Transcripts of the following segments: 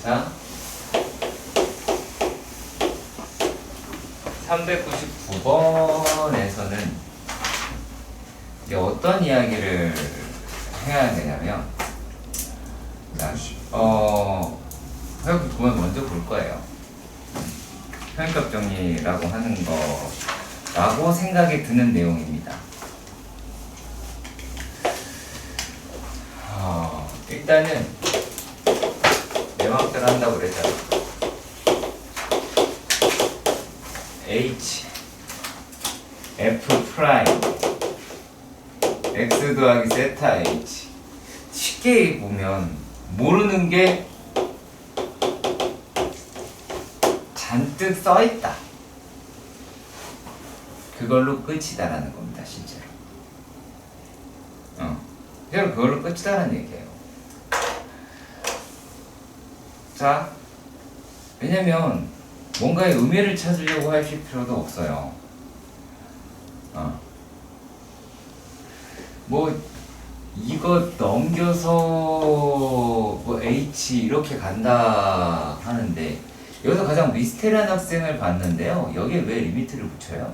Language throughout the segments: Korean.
자, 399번에서는 이제 어떤 이야기를 해야 되냐면, 그건 먼저 볼 거예요. 평행값 정리라고 하는 거라고 생각이 드는 내용입니다. 일단은 내 마음대로 한다고 그랬잖아. H F 프라임 X 더하기 세타 H. 쉽게 보면 모르는 게 잔뜩 써있다. 그걸로 끝이다라는 겁니다, 실제로. 실제로 그걸로 끝이다라는 얘기예요. 자, 왜냐면 뭔가의 의미를 찾으려고 하실 필요도 없어요. 뭐 이거 넘겨서 뭐 H 이렇게 간다 하는데, 여기서 가장 미스테리한 학생을 봤는데요. 여기에 왜 리미트를 붙여요?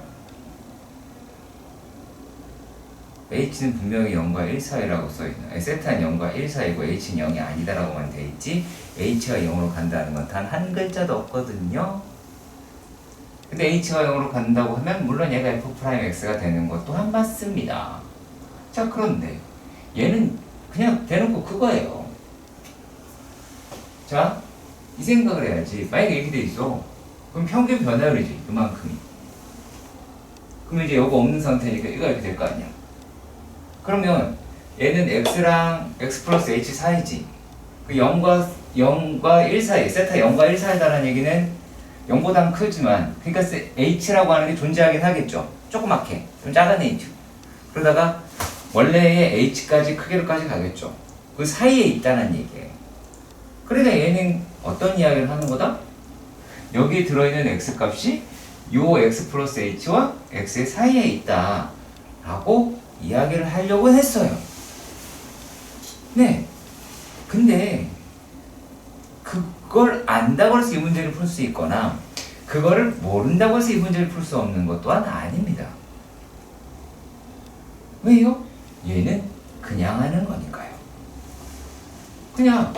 H는 분명히 0과 1 사이라고 써있는, 세타는 0과 1 사이고 H는 0이 아니다라고만 돼있지, H가 0으로 간다는 건 단 한 글자도 없거든요. 근데 H가 0으로 간다고 하면 물론 얘가 F'X가 되는 것 또한 맞습니다. 자, 그런데 얘는 그냥 대놓고 그거예요. 자, 이 생각을 해야지. 만약에 이렇게 돼 있어, 그럼 평균 변화율이지, 그만큼이. 그럼 이제 요거 없는 상태니까 이거 이렇게 될 거 아니야. 그러면 얘는 X랑 X 플러스 H 사이지. 그 0과 1 사이, 세타 0과 1 사이다라는 얘기는 0보단 크지만, 그러니까 H라고 하는 게 존재하긴 하겠죠. 조그맣게, 좀 작은 H. 그러다가 원래의 H까지 크기로까지 가겠죠. 그 사이에 있다는 얘기예요. 그러니까 얘는 어떤 이야기를 하는 거다? 여기에 들어있는 X 값이 요 X 플러스 H와 X의 사이에 있다 라고 이야기를 하려고 했어요. 네. 근데 그걸 안다고 해서 이 문제를 풀 수 있거나 그거를 모른다고 해서 이 문제를 풀 수 없는 것 또한 아닙니다. 왜요? 얘는 그냥 하는 거니까요. 그냥.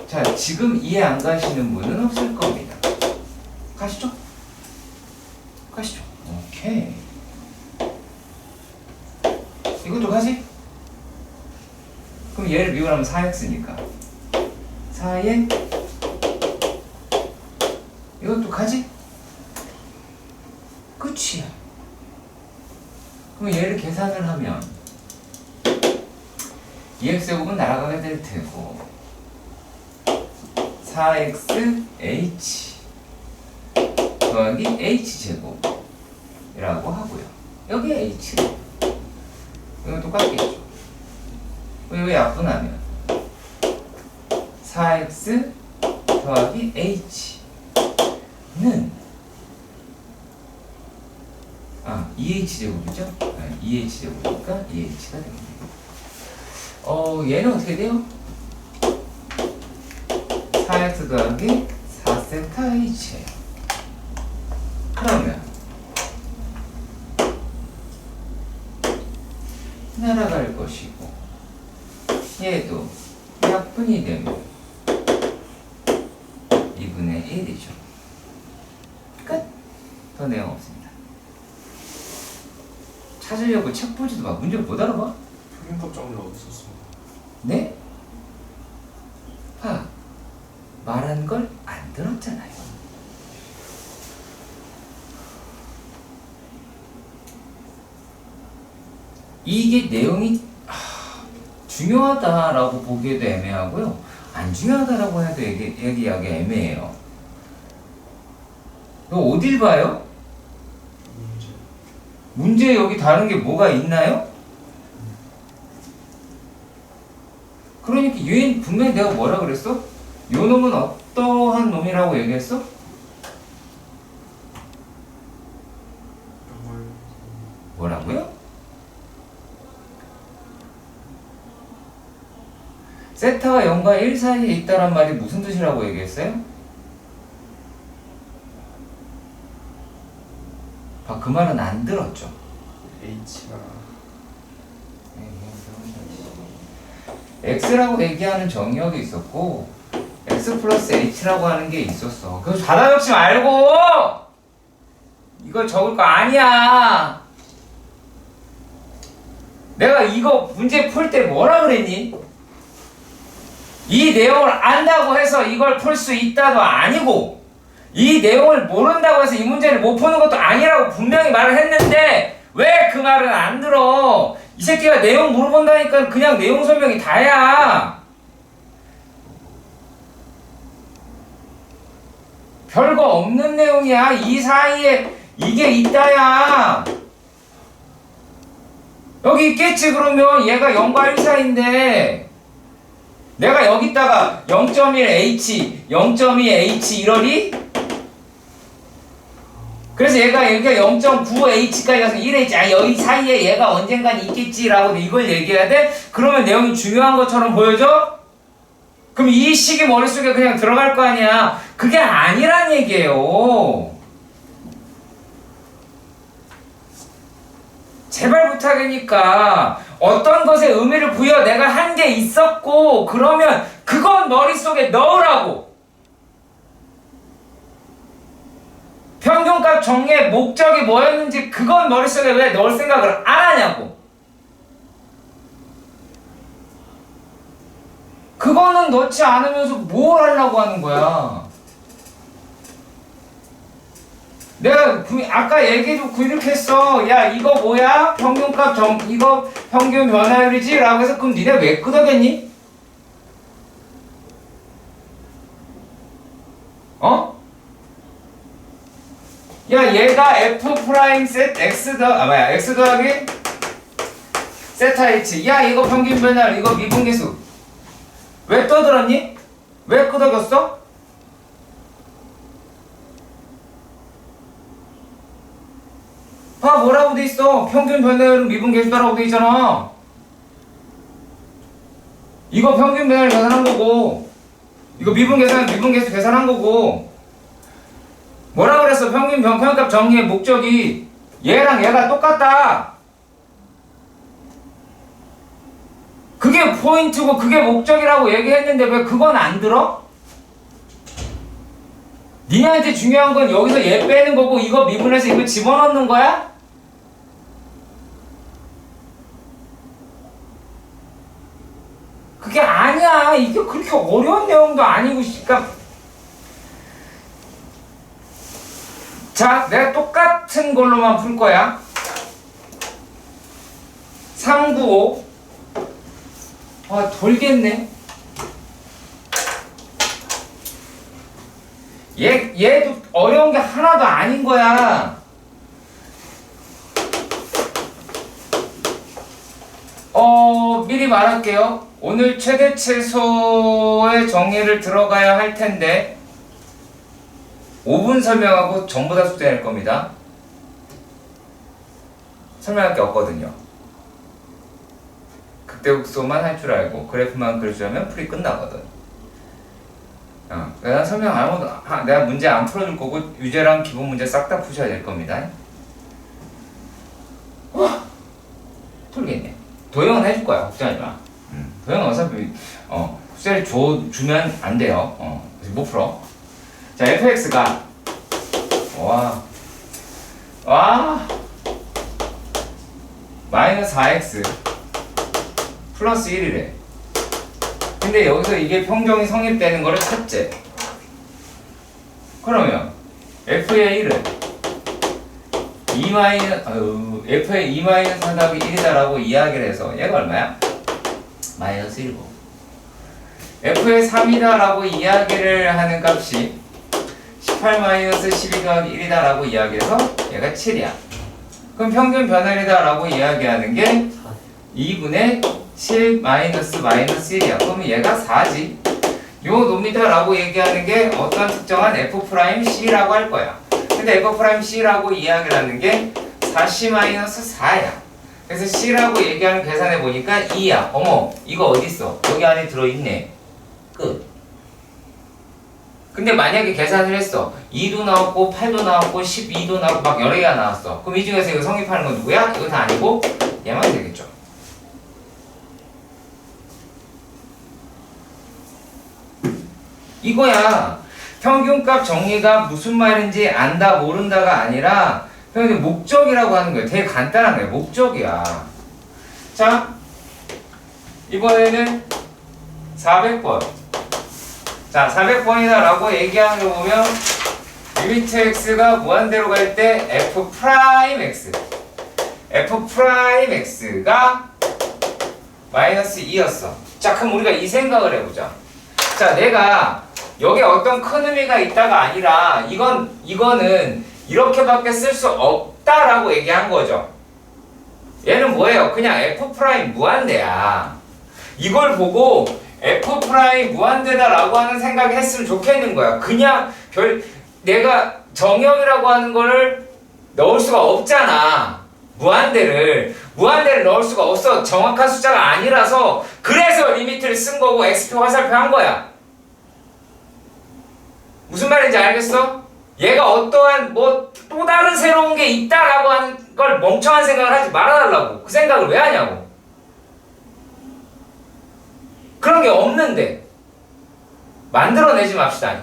자, 지금 이해 안 가시는 분은 없을 겁니다. 가시죠? 가시죠. 오케이. 이것도 가지? 그럼 얘를 미분하면 4x니까 4에 이것도 가지? 끝이야. 그럼 얘를 계산을 하면 2x제곱은 날아가게 될 테고 4xh 더하기 h제곱이라고 하고요. 여기 h 이건 똑같겠죠. 왜 약분하면 4x 더하기 h는 2h제곱이죠? 2h제곱이니까 2h가 됩니다. 얘는 어떻게 돼요? 4x 더하기 4세타 h예요. 그러면 날아갈 것이고 얘도 약분이 되면 2분의 1이죠. 끝! 더 내용 없습니다. 찾으려고 책 보지도 마. 문제를 못 알아봐? 평균값 정리 어디 있었어? 네? 말한 걸 안 들었잖아요. 이게 내용이 중요하다라고 보기에도 애매하고요. 안 중요하다라고 해도 얘기하기 애매해요. 이거 어딜 봐요? 문제에 여기 다른 게 뭐가 있나요? 그러니까 얘는 분명히 내가 뭐라 그랬어? 요 놈은 어떠한 놈이라고 얘기했어? 뭐라고요? 세타가 0과 1 사이에 있다란 말이 무슨 뜻이라고 얘기했어요? 그 말은 안 들었죠. H가 X라고 얘기하는 정의역이 있었고 X 플러스 H라고 하는 게 있었어. 그거 받아 적지 말고 이거 적을 거 아니야. 내가 이거 문제 풀 때 뭐라 그랬니? 이 내용을 안다고 해서 이걸 풀 수 있다도 아니고 이 내용을 모른다고 해서 이 문제를 못 푸는 것도 아니라고 분명히 말을 했는데 왜 그 말은 안 들어? 이 새끼가 내용 물어본다니까 그냥 내용 설명이 다야. 별거 없는 내용이야. 이 사이에 이게 있다야. 여기 있겠지. 그러면 얘가 0과 1 사이인데 내가 여기다가 0.1H, 0.2H 이러리? 그래서 얘가 여기가 0.9H까지 가서 1H, 아 여기 사이에 얘가 언젠간 있겠지라고 이걸 얘기해야 돼? 그러면 내용이 중요한 것처럼 보여져? 그럼 이 식이 머릿속에 그냥 들어갈 거 아니야. 그게 아니란 얘기예요. 제발 부탁이니까 어떤 것에 의미를 부여 내가 한 게 있었고 그러면 그건 머릿속에 넣으라고. 평균값 정리의 목적이 뭐였는지 그건 머릿속에 왜 넣을 생각을 안 하냐고. 그거는 넣지 않으면서 뭘 하려고 하는 거야. 내가 아까 얘기도 이렇게 했어. 야 이거 뭐야? 평균값 이거 평균 변화율이지? 라고 해서 그럼 니네 왜 끄덕였니? 어? 야 얘가 F 프라임 셋 X X 더하기 세타 H. 야 이거 평균 변화율 이거 미분계수. 왜 떠들었니? 왜 끄덕였어? 봐 뭐라고 돼 있어? 평균 변화율은 미분계수다라고 돼 있잖아. 이거 평균 변화율 계산한 거고 이거 미분계수 계산한 거고 뭐라 그랬어? 평균값 정리의 목적이 얘랑 얘가 똑같다. 그게 포인트고 그게 목적이라고 얘기했는데 왜 그건 안 들어? 니네한테 중요한 건 여기서 얘 빼는 거고 이거 미분해서 이거 집어넣는 거야? 그게 아니야. 이게 그렇게 어려운 내용도 아니고 그러니까 자, 내가 똑같은 걸로만 풀 거야. 395. 아, 돌겠네. 얘도 어려운 게 하나도 아닌 거야. 미리 말할게요. 오늘 최대 최소의 정리를 들어가야 할 텐데 5분 설명하고 전부 다 숙제할 겁니다. 설명할 게 없거든요. 극대극소만 할 줄 알고 그래프만 그릴 줄 알면 풀이 끝나거든. 내가 설명 안 하고 내가 문제 안 풀어줄 거고 유제랑 기본 문제 싹 다 푸셔야 될 겁니다. 풀겠네. 도형은 해줄 거야. 걱정하지 마. 도형은 어차피 숙제를 주면 안 돼요. 그래서 못 풀어. 자, fx가 마이너스 4x 플러스 1이래. 근데 여기서 이게 평정이 성립되는 거를 찾재. 그러면 f의 1은 f의 2 3답이 1이다라고 이야기를 해서 얘가 얼마야? 마이너스 1이고 f의 3이다라고 이야기를 하는 값이 18-12 더하기 1이다라고 이야기해서 얘가 7이야. 그럼 평균 변화율이다라고 이야기하는 게 2분의 7 마이너스 1이야. 그러면 얘가 4지. 요 놈이다라고 얘기하는 게 어떤 특정한 f'C라고 할 거야. 근데 f'C라고 이야기를 하는 게 4C 마이너스 4야. 그래서 C라고 얘기하는 계산해 보니까 2야. 어머, 이거 어딨어? 여기 안에 들어있네. 끝. 근데 만약에 계산을 했어. 2도 나왔고 8도 나왔고 12도 나왔고 막 여러 개가 나왔어. 그럼 이 중에서 이거 성립하는 건 누구야? 이거 다 아니고 얘만 되겠죠. 이거야. 평균값 정리가 무슨 말인지 안다 모른다가 아니라 그냥 목적이라고 하는 거예요. 되게 간단한 거예요. 목적이야. 자, 이번에는 400번. 자, 400번이다 라고 얘기하는 거 보면 리미트 x가 무한대로 갈 때 f 프라임 x f 프라임 x가 마이너스 2였어. 자, 그럼 우리가 이 생각을 해보자. 자, 내가 여기에 어떤 큰 의미가 있다가 아니라 이거는 이렇게밖에 쓸 수 없다라고 얘기한 거죠. 얘는 뭐예요? 그냥 f 프라임 무한대야. 이걸 보고 f 프라임 무한대다라고 하는 생각을 했으면 좋겠는 거야. 그냥 내가 정형이라고 하는 거를 넣을 수가 없잖아. 무한대를 넣을 수가 없어. 정확한 숫자가 아니라서 그래서 리미트를 쓴 거고 x표 화살표 한 거야. 무슨 말인지 알겠어? 얘가 어떠한 또 다른 새로운 게 있다라고 하는 걸 멍청한 생각을 하지 말아달라고. 그 생각을 왜 하냐고. 그런 게 없는데 만들어내지 맙시다.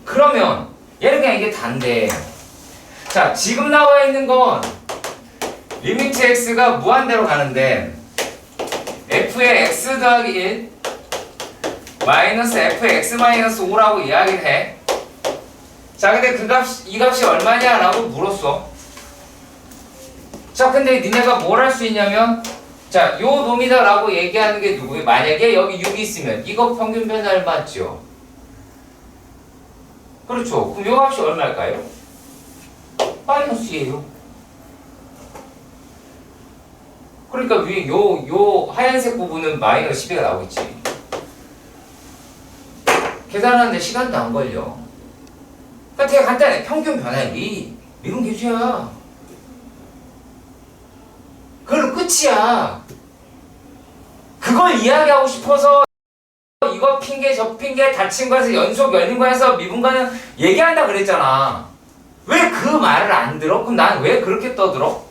그러면 얘는 그냥 이게 단데. 자, 지금 나와 있는 건 리미트 x가 무한대로 가는데 f의 x 더하기 1 마이너스 f의 x 마이너스 5라고 이야기를 해. 자, 근데 이 값이 얼마냐 라고 물었어. 자, 근데 니네가 뭘 할 수 있냐면, 자, 요 놈이다 라고 얘기하는 게 누구예요? 만약에 여기 6이 있으면 이거 평균 변화를 맞죠? 그렇죠. 그럼 요 값이 얼마일까요? 마이너스예요. 그러니까 위에 요 하얀색 부분은 마이너스 12가 나오겠지. 계산하는데 시간도 안 걸려. 그러니까 되게 간단해. 평균 변화율이 미분 계수야. 그걸로 끝이야. 그걸 이야기하고 싶어서 이거 핑계 저 핑계 닫힌 거에서 연속 열린 거에서 미분가는 얘기한다 그랬잖아. 왜 그 말을 안 들어? 그럼 난 왜 그렇게 떠들어?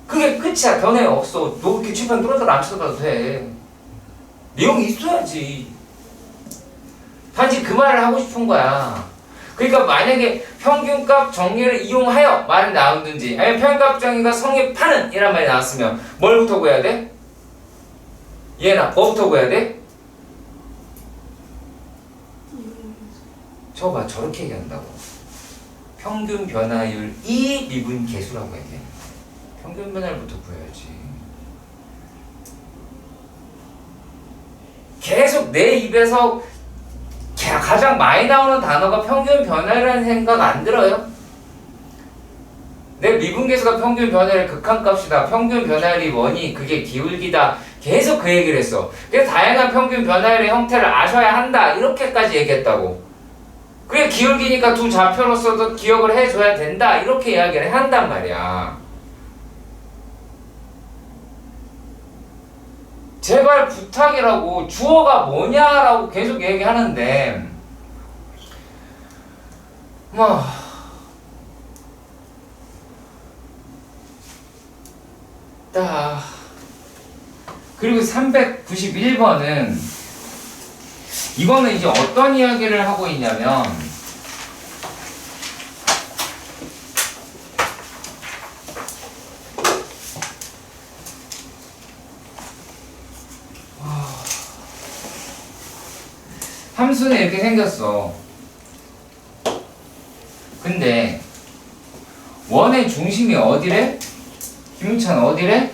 그게 끝이야. 변해 없어. 너 그렇게 칠판 뚫어도 안 쳐도 돼. 내용이 있어야지. 단지 그 말을 하고 싶은 거야. 그러니까 만약에 평균값 정리를 이용하여 말이 나오든지 아니면 평균값 정리가 성립하는 이란 말이 나왔으면 뭘부터 구해야 돼? 얘나 뭐부터 구해야 돼? 저거 봐, 저렇게 얘기한다고. 평균 변화율 이 미분 계수라고 얘기해. 평균 변화율부터 구해야지. 계속 내 입에서 가장 많이 나오는 단어가 평균 변화율이라는 생각 안 들어요? 내 미분계수가 평균 변화율의 극한값이다. 평균 변화율이 뭐니? 그게 기울기다. 계속 그 얘기를 했어. 그래서 다양한 평균 변화율의 형태를 아셔야 한다. 이렇게까지 얘기했다고. 그게 기울기니까 두 좌표로서도 기억을 해줘야 된다. 이렇게 이야기를 한단 말이야. 제발 부탁이라고 주어가 뭐냐라고 계속 얘기하는데 그리고 391번은 이거는 이제 어떤 이야기를 하고 있냐면 함수는 이렇게 생겼어. 근데 원의 중심이 어디래? 김유찬 어디래?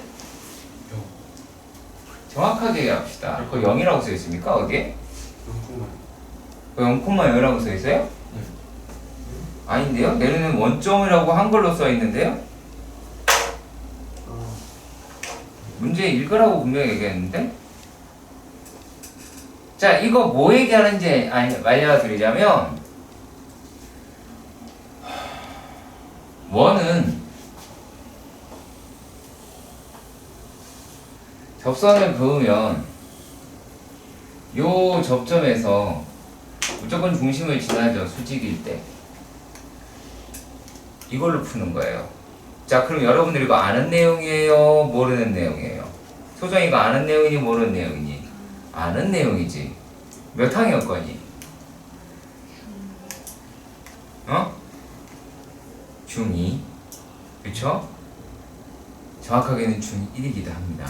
정확하게 얘기합시다. 그거 0이라고 써 있습니까? 어디에? 0,0이라고 써 있어요? 아닌데요? 내려는 원점이라고 한글로 써 있는데요? 문제 읽으라고 분명히 얘기했는데? 자, 이거 뭐 얘기하는지 알려드리자면 원은 접선을 그으면 요 접점에서 무조건 중심을 지나죠. 수직일 때. 이걸로 푸는 거예요. 자, 그럼 여러분들 이거 아는 내용이에요? 모르는 내용이에요? 소정이가 아는 내용이니 모르는 내용이니? 아는 내용이지. 몇 학년거니? 어? 중2. 그쵸? 정확하게는 중1이기도 합니다.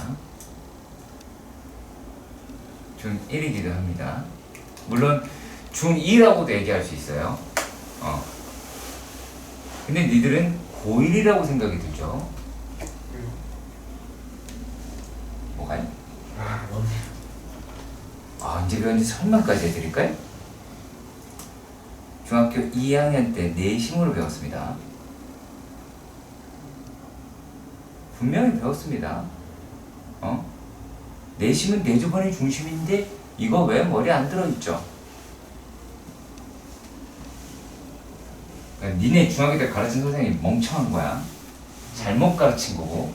중1이기도 합니다. 물론 중2라고도 얘기할 수 있어요. 근데 니들은 고1이라고 생각이 들죠? 뭐가요? 언제 배웠는지 설명까지 해드릴까요? 중학교 2학년 때 내심으로 배웠습니다. 분명히 배웠습니다. 내심은 내주번의 중심인데 이거 왜 머리 안 들어있죠? 그러니까 니네 중학교 때 가르친 선생님이 멍청한 거야. 잘못 가르친 거고.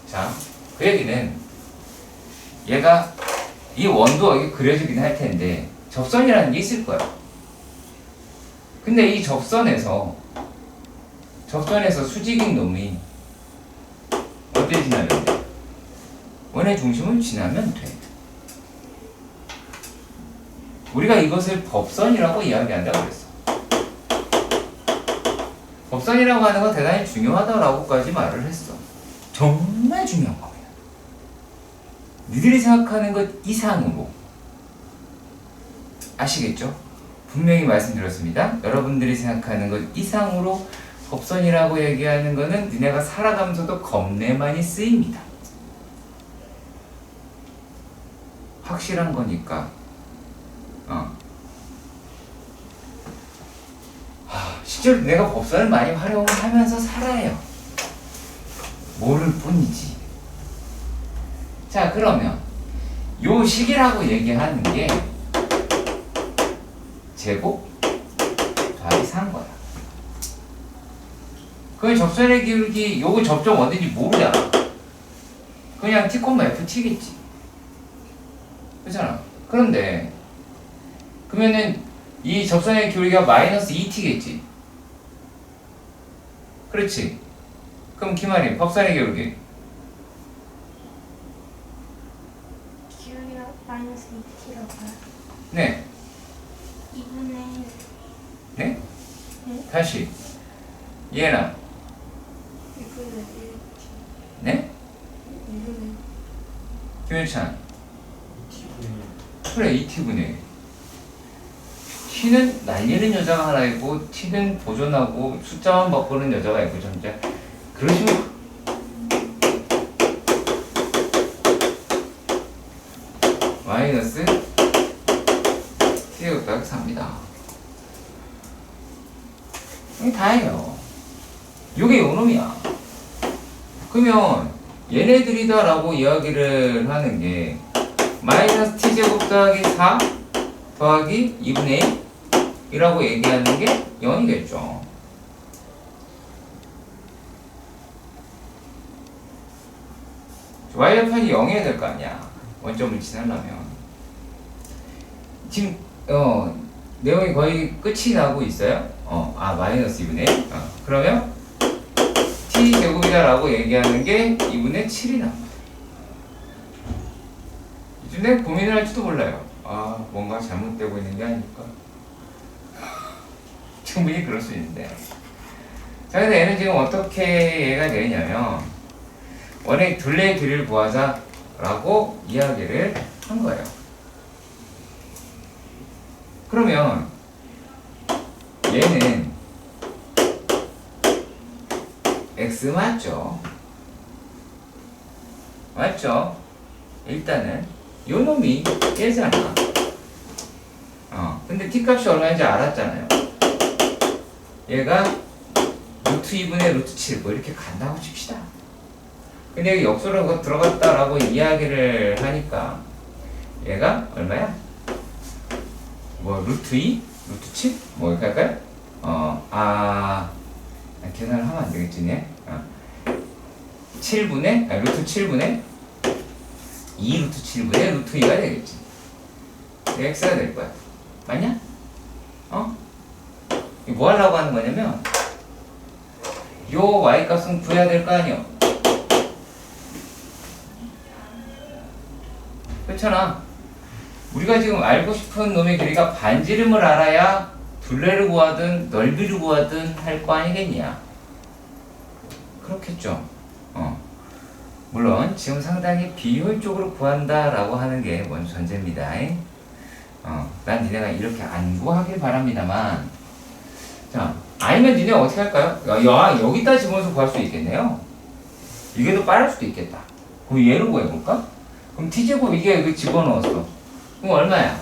자, 그 얘기는 얘가 이 원도 여기 그려지긴 할 텐데 접선이라는 게 있을 거야. 근데 이 접선에서 수직인 놈이 어디에 지나면 돼? 원의 중심을 지나면 돼. 우리가 이것을 법선이라고 이야기한다고 그랬어. 법선이라고 하는 건 대단히 중요하다라고까지 말을 했어. 정말 중요한 겁니다. 니들이 생각하는 것 이상으로. 아시겠죠? 분명히 말씀드렸습니다. 여러분들이 생각하는 것 이상으로 법선이라고 얘기하는 거는 니네가 살아가면서도 겁내 많이 쓰입니다. 확실한 거니까. 실제로 내가 법선을 많이 활용하면서 살아요. 모를 뿐이지. 자, 그러면 요 식이라고 얘기하는 게 제곱 더하기 4인 거야. 그럼 접선의 기울기 요거 접점 어딘지 모르잖아. 그냥 t, ft겠지. 그렇잖아. 그런데 그러면은 이 접선의 기울기가 마이너스 2t겠지. 그렇지. 그럼 기말이 법선의 기울기 기울기가 마이너스 2t라고요? 네. 2분의 네? 네? 다시 얘나 2분의 1t 네? 2분의 김현찬 2t분의 그래 2t분의 1 t는 날리는 여자가 하나 있고 t는 보존하고 숫자만 바꾸는 여자가 있고 전자 그러시면 마이너스 t제곱 더하기 4입니다. 이게 다예요. 요게 요놈이야. 그러면 얘네들이다 라고 이야기를 하는 게 마이너스 t제곱 더하기 4 더하기 2분의 1이라고 얘기하는 게 0이겠죠. y좌편이 0이어야 될 거 아니야. 원점을 지나려면. 지금 내용이 거의 끝이 나고 있어요. 마이너스 2분의 1. 그러면 t제곱이다 라고 얘기하는 게 2분의 7이 나와요. 이쯤 내가 고민을 할지도 몰라요. 뭔가 잘못되고 있는 게 아닐까. 충분히 그럴 수 있는데. 자, 그래서 얘는 지금 어떻게 얘가 되냐면 원의 둘레의 길이를 구하자 라고 이야기를 한 거예요. 그러면 얘는 x 맞죠? 맞죠? 일단은 요 놈이 얘잖아. 근데 t값이 얼마인지 알았잖아요. 얘가 루트 2분의 루트 7 뭐 이렇게 간다고 칩시다. 근데 여기 역수로 들어갔다라고 이야기를 하니까 얘가 얼마야? 뭐 루트 2? 루트 7? 뭐 이렇게 할까요? 계산을 하면 안 되겠지, 네? 7분의 루트 7분의 2 루트 7분의 루트 2가 되겠지. x가 될 거야. 맞냐? 이거 뭐 하려고 하는 거냐면 요 y 값은 구해야 될 거 아니야. 그렇잖아. 우리가 지금 알고 싶은 놈의 길이가 반지름을 알아야 둘레를 구하든 넓이를 구하든 할 거 아니겠냐. 그렇겠죠. 물론 지금 상당히 비효율적으로 구한다라고 하는 게 먼저 전제입니다. 난 니네가 이렇게 안 구하길 바랍니다만, 자, 아니면 니네 어떻게 할까요? 여기다 집어넣어서 구할 수 있겠네요. 이게 더 빠를 수도 있겠다. 그럼 얘를 구해볼까? 그럼 t제곱 이게 여기 집어넣었어. 그럼 얼마야?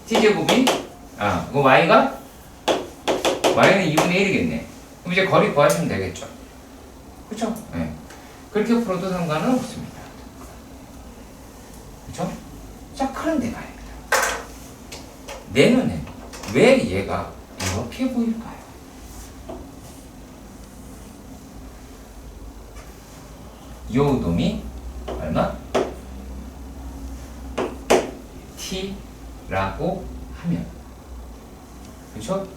t제곱이? 그럼 y가? y는 2분의 1이겠네. 그럼 이제 거리 구하시면 되겠죠. 그쵸? 네. 그렇게 풀어도 상관은 없습니다. 그쵸? 자, 그런데 말입니다. 내 눈엔 왜 얘가 이렇게 보일까요? 요 놈이 얼마? t라고 하면, 그쵸?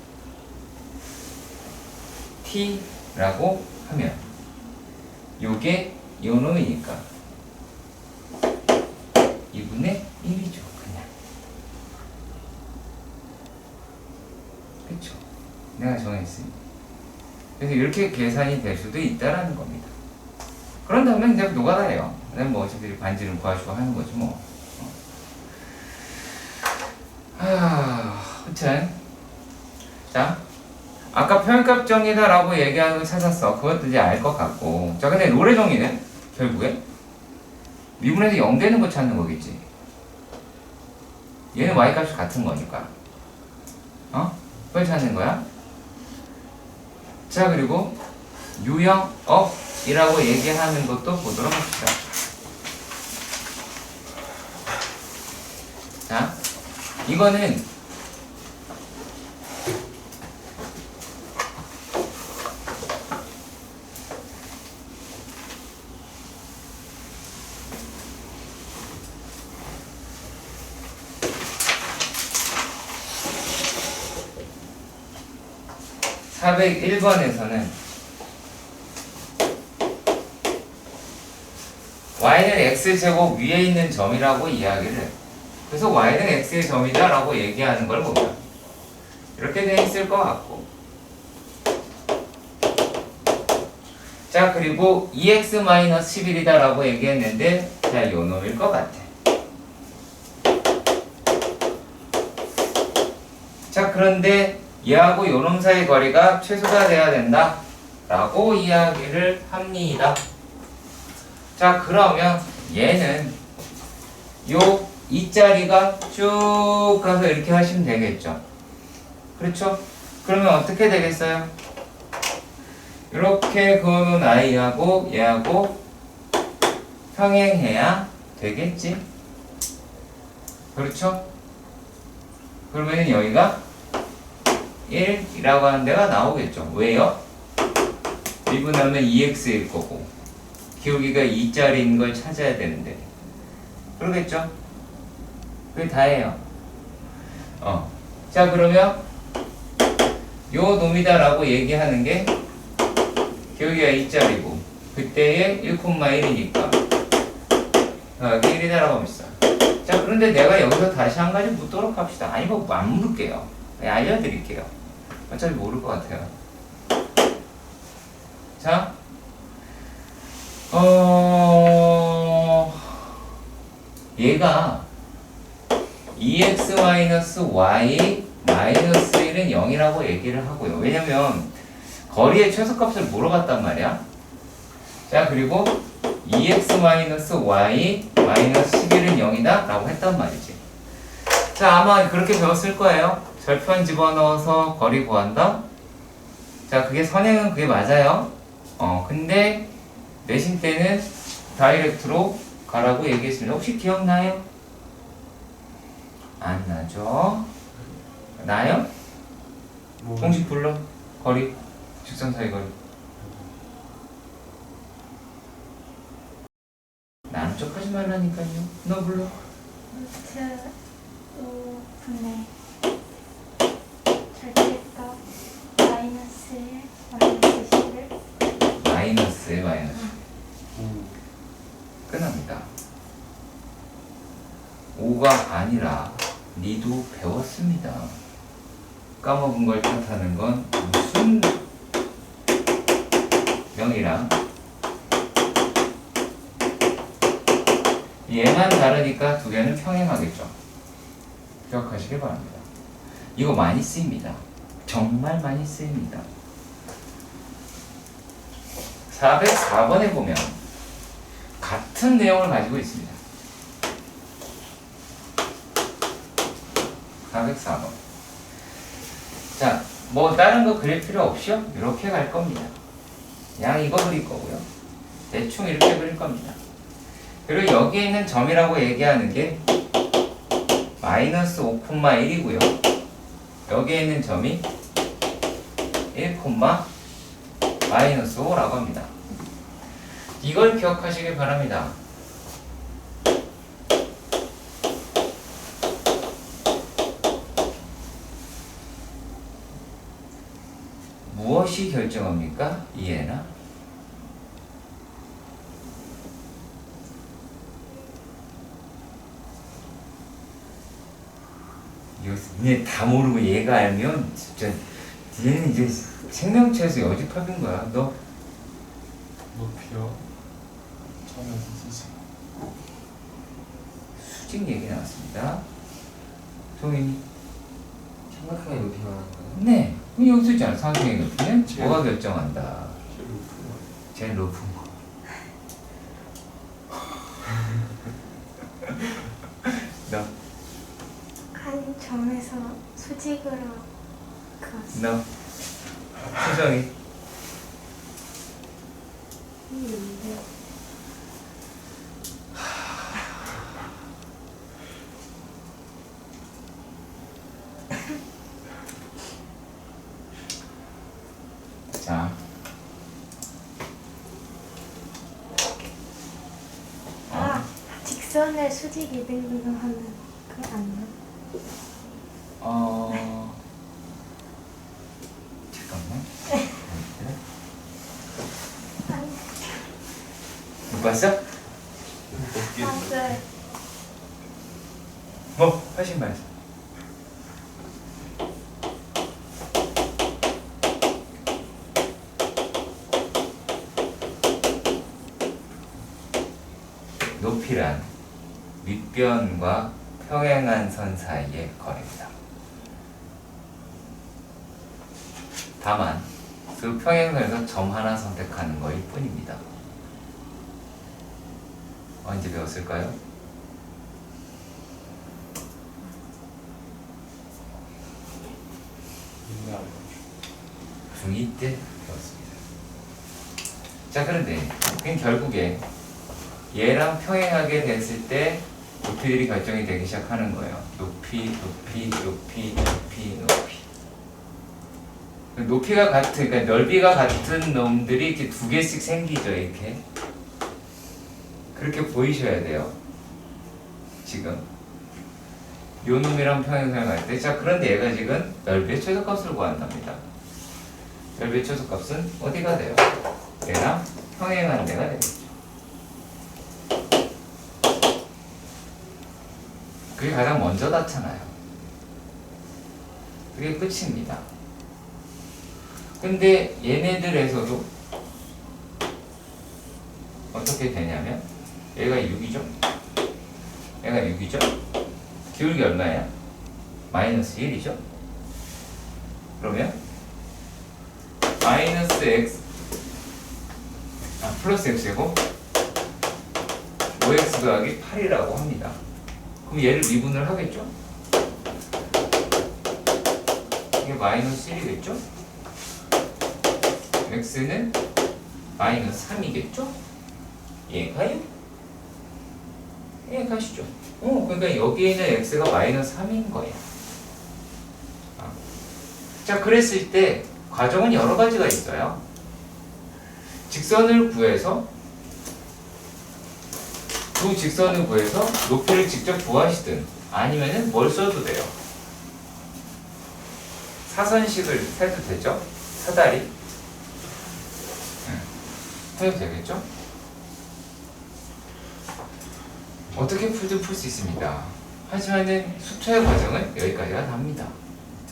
t라고 하면 요게 요 놈이니까 2분의 1이죠. 그냥. 그쵸? 내가 정했으니. 그래서 이렇게 계산이 될 수도 있다라는 겁니다. 그런 다음에 이제 노가다예요. 그다음에 뭐 어차피 반지름 구하시고 하는 거지 뭐. 아무튼 자, 아까 평행값 정리다라고 얘기하는 거 찾았어. 그것도 이제 알 것 같고. 자, 근데 노래 정리는 결국에 미분에서 0 되는 거 찾는 거겠지. 얘는 y값이 같은 거니까. 그걸 찾는 거야. 자, 그리고 유형 업이라고 얘기하는 것도 보도록 합시다. 자, 이거는 (401번에서는) y는 x제곱 위에 있는 점이라고 이야기를, 그래서 y는 x의 점이다 라고 얘기하는 걸 보면 이렇게 돼 있을 것 같고, 자, 그리고 2x-11이다 라고 얘기했는데, 자, 요 놈일 것 같아. 자, 그런데 얘하고 요 놈 사이 거리가 최소가 돼야 된다 라고 이야기를 합니다. 자, 그러면 얘는 요 이 자리가 쭉 가서 이렇게 하시면 되겠죠. 그렇죠? 그러면 어떻게 되겠어요? 이렇게 그어놓은 i하고 얘하고 평행해야 되겠지. 그렇죠? 그러면 여기가 1이라고 하는 데가 나오겠죠. 왜요? 미분하면 2x일 거고 기울기가 2짜리인 걸 찾아야 되는데, 그러겠죠? 그게 다예요. 자, 그러면 요 놈이다 라고 얘기하는 게 기울기가 2짜리고 그때의 1,1이니까 여기 1이다 라고 합니다. 자, 그런데 내가 여기서 다시 한 가지 묻도록 합시다. 아니, 뭐 안 물을게요. 그냥 알려드릴게요. 어차피 모를 것 같아요. 자, 얘가 2x-y-1은 0이라고 얘기를 하고요. 왜냐면 거리의 최소값을 물어봤단 말이야. 자, 그리고 2x-y-11은 0이다 라고 했단 말이지. 자, 아마 그렇게 배웠을 거예요. 절편 집어넣어서 거리 구한다. 자, 그게 선행은 그게 맞아요. 근데 내신 때는 다이렉트로 가라고 얘기했습니다. 혹시 기억나요? 안 나죠? 나요? 뭐, 0식 불러. 거리. 직선 사이 거리. 나는 척 하지 말라니까요. 너 불러. 루트 5분의 절대값 마이너스 1 마이너스 11 마이너스에 마이너스. 오. 끝납니다. 5가 아니라 니도 배웠습니다. 까먹은 걸 뜻하는 건 무슨 명이랑 얘만 다르니까 두 개는 평행하겠죠. 기억하시길 바랍니다. 이거 많이 쓰입니다. 정말 많이 쓰입니다. 404번에 보면 같은 내용을 가지고 있습니다. 404번. 자, 뭐 다른 거 그릴 필요 없이요. 이렇게 갈 겁니다. 그냥 이거 그릴 거고요. 대충 이렇게 그릴 겁니다. 그리고 여기에 있는 점이라고 얘기하는 게 마이너스 5,1이고요. 여기에 있는 점이 1, 마이너스 5라고 합니다. 이걸 기억하시길 바랍니다. 무엇이 결정합니까? 이해나? 이거 니네 다 모르고 얘가 알면 진짜 니네는 이제 생명체에서 여집합인 거야. 너 높이요. 처음에 쓰지. 수직 얘기 나왔습니다. 동인이 삼각형의 높이가 하는 거예요? 네. 그럼 여기 쓰잖아. 삼각형의 높이는 제일- 뭐가 결정한다? 제일 높은 거. 제일 높은 거. 너, 한 점에서 수직으로 그었어. 너, 수정이. 자, 아, 직선을 수직 200도로 하면 그게 안 나? 잠깐만. 아니, 못 봤어? 높이. 맞아요. 뭐, 훨씬 봤어. 높이란 윗변과 평행한 선 사이의 거리입니다. 다만 그 평행선에서 점 하나 선택하는 것일 뿐입니다. 언제 배웠을까요? 옛날. 중2 때 배웠습니다. 자, 그런데 그럼 결국에 얘랑 평행하게 됐을 때 높이들이 결정이 되기 시작하는 거예요. 높이, 높이, 높이, 높이, 높이. 높이가 같은, 그러니까 넓이가 같은 놈들이 이렇게 두 개씩 생기죠, 이렇게. 그렇게 보이셔야 돼요. 지금. 요 놈이랑 평행선을 갈 때. 자, 그런데 얘가 지금 넓이의 최소값을 구한답니다. 넓이의 최소값은 어디가 돼요? 얘랑 평행한 데가 되겠죠. 그게 가장 먼저 나타나요. 그게 끝입니다. 근데 얘네들에서도 어떻게 되냐면 얘가 6이죠. 얘가 6이죠. 기울기 얼마야? 마이너스 1이죠. 그러면 마이너스 x 플러스 x고 5x 더하기 8이라고 합니다. 그럼 얘를 미분을 하겠죠? 이게 마이너스 1이겠죠? x는 마이너스 3이겠죠? 얘가요? 얘 가시죠. 그러니까 여기에 있는 x가 마이너스 3인 거예요. 자, 그랬을 때 과정은 여러 가지가 있어요. 직선을 구해서 두 직선을 구해서 높이를 직접 구하시든 아니면은 뭘 써도 돼요. 사선식을 해도 되죠? 사다리 해도 되겠죠? 어떻게 풀든 풀 수 있습니다. 하지만은 수초의 과정은 여기까지가 답니다.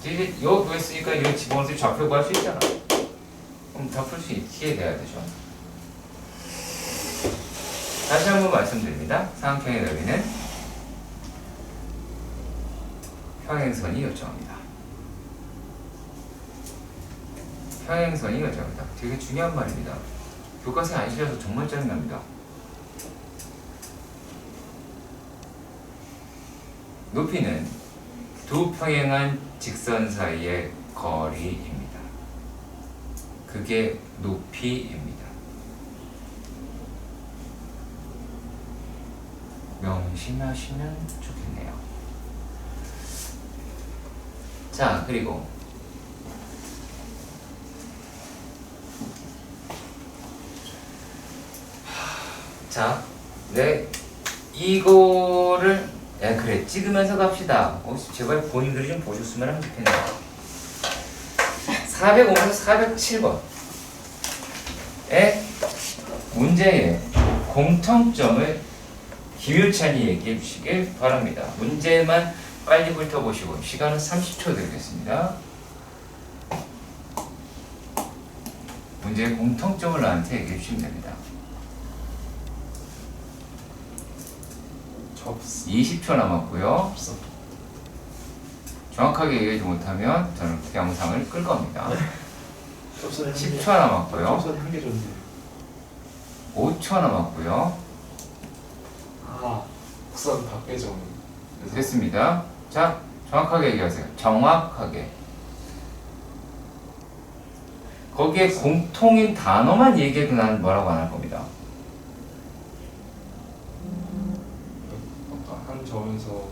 이제 이거 구했으니까 이거 집어넣어서 좌표 구할 수 있잖아. 그럼 다 풀 수 있게 돼야 되죠. 다시 한번 말씀드립니다. 삼각형의 넓이는 평행선이 요청합니다. 평행선이 요청합니다. 되게 중요한 말입니다. 교과서에 안 실려서 정말 짜증납니다. 높이는 두 평행한 직선 사이의 거리입니다. 그게 높이입니다. 명심하시면 좋겠네요. 자, 그리고 자, 네, 이거를 그래 찍으면서 갑시다. 제발 본인들이 좀 보셨으면 하면 좋겠네요. 405에서 407번의 문제의 공통점을 김효찬이 얘기해 주시길 바랍니다. 문제만 빨리 훑어보시고 시간은 30초 드리겠습니다. 문제의 공통점을 나한테 얘기해 주시면 됩니다. 접수. 20초 남았고요. 접수. 정확하게 얘기하지 못하면 저는 영상을 끌 겁니다. 접수는 10초 남았고요. 접수는 한개 줬네. 5초 남았고요. 아, 우선 밖에 좀. 됐습니다. 자, 정확하게 얘기하세요. 정확하게. 거기에 공통인 단어만 얘기해도 나는 뭐라고 안 할 겁니다. 아까 한 점에서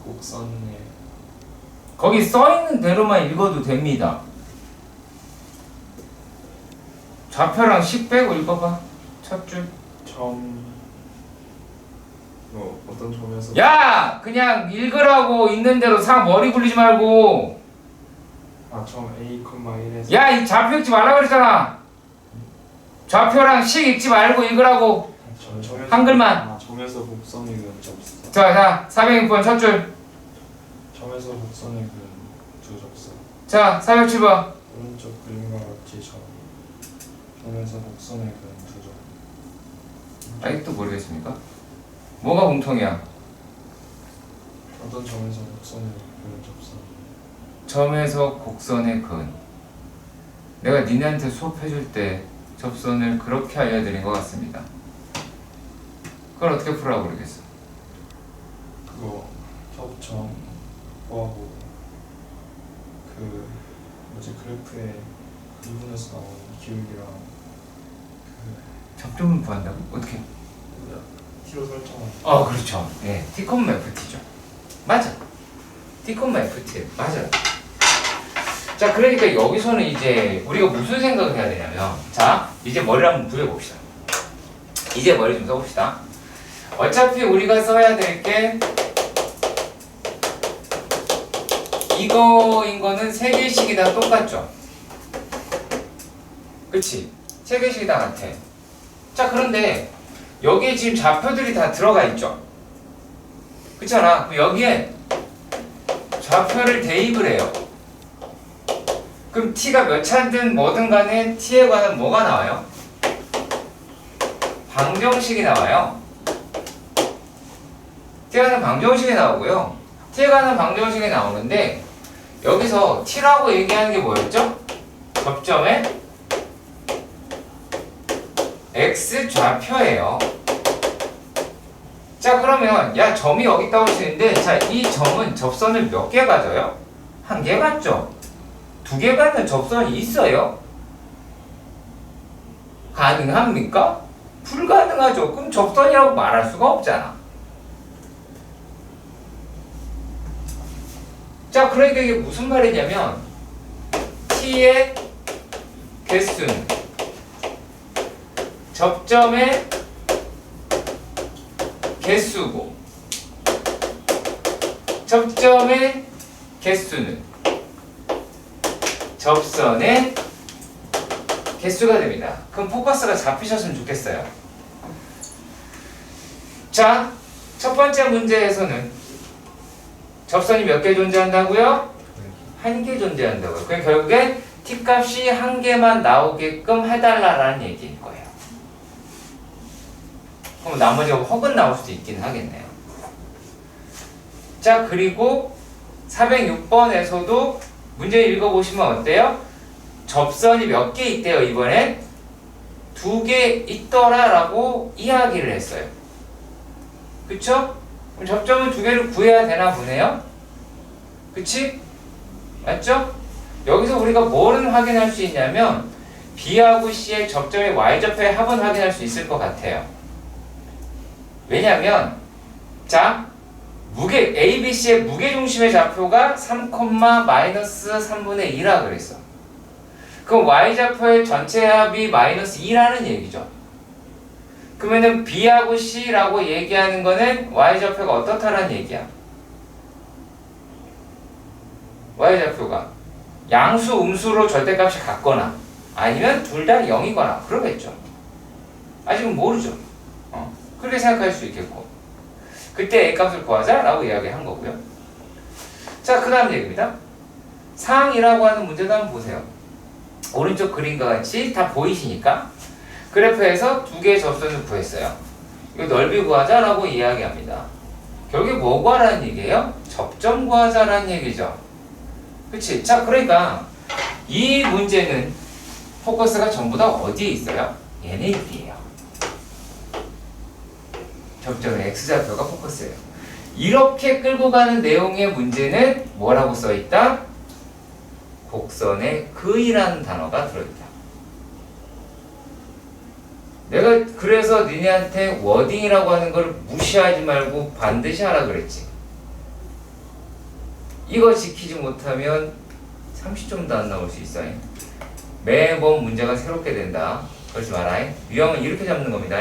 곡선에 거기 써있는 대로만 읽어도 됩니다. 좌표랑 식 빼고 읽어봐. 첫 줄. 어떤 점에서 야! 그냥 읽으라고 있는 대로 머리 굴리지 말고. 점 A, 1에서 야, 이 좌표 읽지 말라고 그랬잖아. 좌표랑 식 읽지 말고 읽으라고. 한글만. 점에서 곡선에 그은 접수. 자, 406번 첫 줄. 점에서 곡선에 그은 두 접수. 자, 407번. 오른쪽 그림과 같이 점에서 곡선에 그은 두 접수. 아직도 모르겠습니까? 뭐가 공통이야? 어떤 점에서 곡선에 그은 접수. 점에서 곡선의 근. 내가 니네한테 수업해줄 때 접선을 그렇게 알려드린 것 같습니다. 그걸 어떻게 풀으라고 그러겠어? 그거 협점 뭐하고 그래프에 2분에서 나오는 기울기랑 접점을 구한다고? 어떻게? t로 설정한 그렇죠. 네, T콤마 FT죠. 맞아. T콤마 FT 맞아요. 자, 그러니까 여기서는 이제 우리가 무슨 생각을 해야 되냐면, 자, 이제 머리를 한번 굴려봅시다. 이제 머리 좀 써봅시다. 어차피 우리가 써야 될 게 이거인 거는 세 개씩이 다 똑같죠? 그치? 세 개씩이 다 같아. 자, 그런데 여기에 지금 좌표들이 다 들어가 있죠? 그렇잖아. 그럼 여기에 좌표를 대입을 해요. 그럼 t가 몇 차든 뭐든 간에 t에 관한 뭐가 나와요? 방정식이 나와요. t에 관한 방정식이 나오고요. t에 관한 방정식이 나오는데 여기서 t라고 얘기하는 게 뭐였죠? 접점의 x 좌표예요. 자, 그러면 야, 점이 여기 있다고 할 수 있는데, 자, 이 점은 접선을 몇 개 가져요? 한 개 갖죠? 두 개 갖는 접선이 있어요? 가능합니까? 불가능하죠. 그럼 접선이라고 말할 수가 없잖아. 자, 그러니까 이게 무슨 말이냐면 t의 개수는 접점의 개수고 접점의 개수는 접선의 개수가 됩니다. 그럼 포커스가 잡히셨으면 좋겠어요. 자, 첫 번째 문제에서는 접선이 몇 개 존재한다고요? 한 개 존재한다고요. 그럼 결국엔 t값이 한 개만 나오게끔 해달라라는 얘기일 거예요. 그럼 나머지가 혹은 나올 수도 있긴 하겠네요. 자, 그리고 406번에서도 문제 읽어보시면 어때요? 접선이 몇 개 있대요. 이번엔 2개 있더라 라고 이야기를 했어요. 그쵸? 그럼 접점은 2개를 구해야 되나 보네요. 그치? 맞죠? 여기서 우리가 뭐를 확인할 수 있냐면 B하고 C의 접점의 Y좌표의 합은 확인할 수 있을 것 같아요. 왜냐면 자, ABC의 무게중심의 좌표가 3,-3분의 2라 그랬어. 그럼 Y좌표의 전체 합이 -2라는 얘기죠. 그러면은 B하고 C라고 얘기하는 거는 Y좌표가 어떻다라는 얘기야. Y좌표가 양수, 음수로 절대값이 같거나 아니면 둘 다 0이거나 그러겠죠. 아직은 모르죠. 그렇게 생각할 수 있겠고 그때 A값을 구하자라고 이야기한 거고요. 자, 그 다음 얘기입니다. 상이라고 하는 문제도 한번 보세요. 오른쪽 그림과 같이 다 보이시니까 그래프에서 2개의 접선을 구했어요. 이거 넓이 구하자라고 이야기합니다. 결국에 뭐 구하라는 얘기예요? 접점 구하자라는 얘기죠. 그치? 자, 그러니까 이 문제는 포커스가 전부 다 어디에 있어요? 얘네들이에요. 접점의 X좌표가 포커스예요. 이렇게 끌고 가는 내용의 문제는 뭐라고 써있다? 곡선의 그이라는 단어가 들어있다. 내가 그래서 니네한테 워딩이라고 하는 걸 무시하지 말고 반드시 하라 그랬지. 이거 지키지 못하면 30점도 안 나올 수 있어. 매번 문제가 새롭게 된다. 그러지 마라. 유형은 이렇게 잡는 겁니다.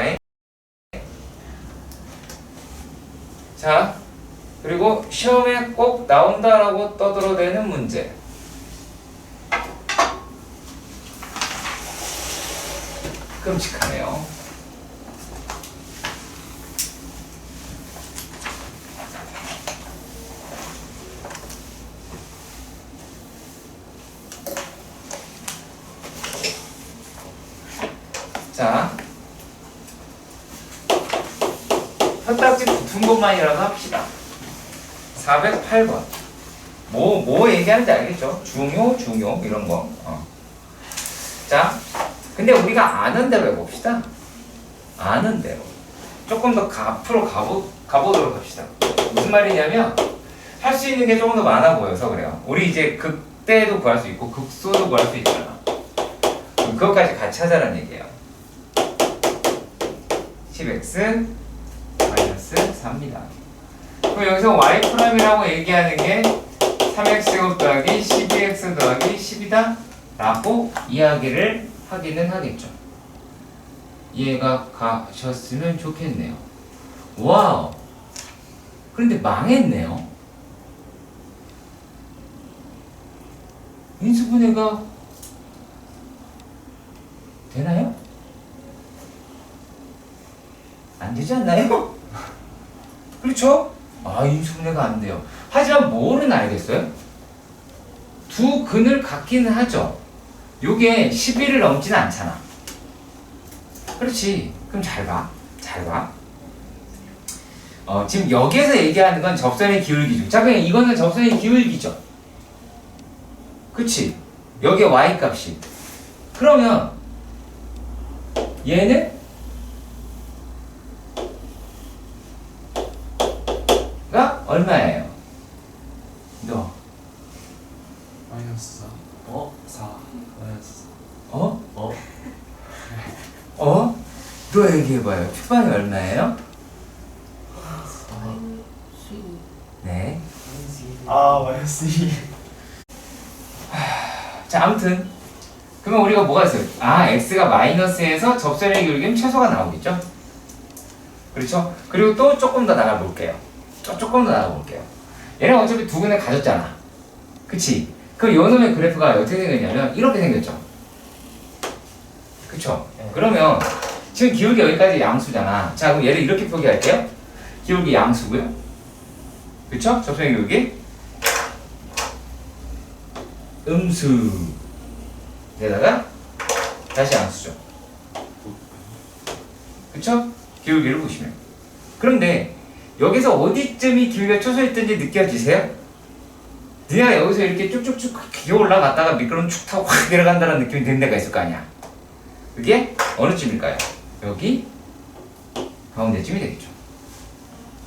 자, 그리고 시험에 꼭 나온다라고 떠들어대는 문제. 끔찍하네요. 자, 혀딱지 붙은 것만이라도 합시다. 408번. 뭐 얘기하는지 알겠죠? 중요, 이런 거. 자, 근데 우리가 아는 대로 해봅시다. 아는 대로. 조금 더 앞으로 가보도록 합시다. 무슨 말이냐면, 할 수 있는 게 조금 더 많아 보여서 그래요. 우리 이제 극대도 구할 수 있고, 극소도 구할 수 있잖아. 그것까지 같이 하자는 얘기예요. 10x 마이너스 4입니다. 그럼 여기서 y'이라고 얘기하는 게 3x 더하기 12x 더하기 10이다 라고 이야기를 하기는 하겠죠. 이해가 가셨으면 좋겠네요. 와우! 그런데 망했네요. 인수분해가 되나요? 안 되지 않나요? 그렇죠? 인수분해가 안 돼요. 하지만 뭐는 알겠어요? 두 근을 갖기는 하죠. 요게 11을 넘지는 않잖아. 그렇지. 그럼 잘 봐. 지금 여기에서 얘기하는 건 접선의 기울기죠. 자, 그냥 이거는 접선의 기울기죠. 그치? 여기에 y값이. 그러면 얘는 가 얼마예요? 너 마이너스 4. 4. 마이너스 4. 너 얘기해봐요. 초반이 얼마예요? 네. 마이너스 2. 자, 아무튼 그러면 우리가 뭐가 있어요? x가 마이너스에서 접선의 기울기는 최소가 나오겠죠? 그렇죠? 그리고 또 조금 더 나가볼게요. 조금 더 나가볼게요. 얘는 어차피 두 근을 가졌잖아. 그치? 그럼 요 놈의 그래프가 어떻게 생겼냐면 이렇게 생겼죠. 그쵸? 네. 그러면 지금 기울기 여기까지 양수잖아. 자, 그럼 얘를 이렇게 표기할게요. 기울기 양수고요. 그쵸? 접선의 기울기 음수에다가 다시 양수죠. 그쵸? 기울기를 보시면. 그런데 여기서 어디쯤이 기울기가 초소했던지 느껴지세요? 네가 여기서 이렇게 쭉쭉쭉 기어 올라갔다가 미끄럼 축 타고 확 내려간다는 느낌이 드는 데가 있을 거 아니야. 그게 어느 쯤일까요? 여기 가운데쯤이 되겠죠.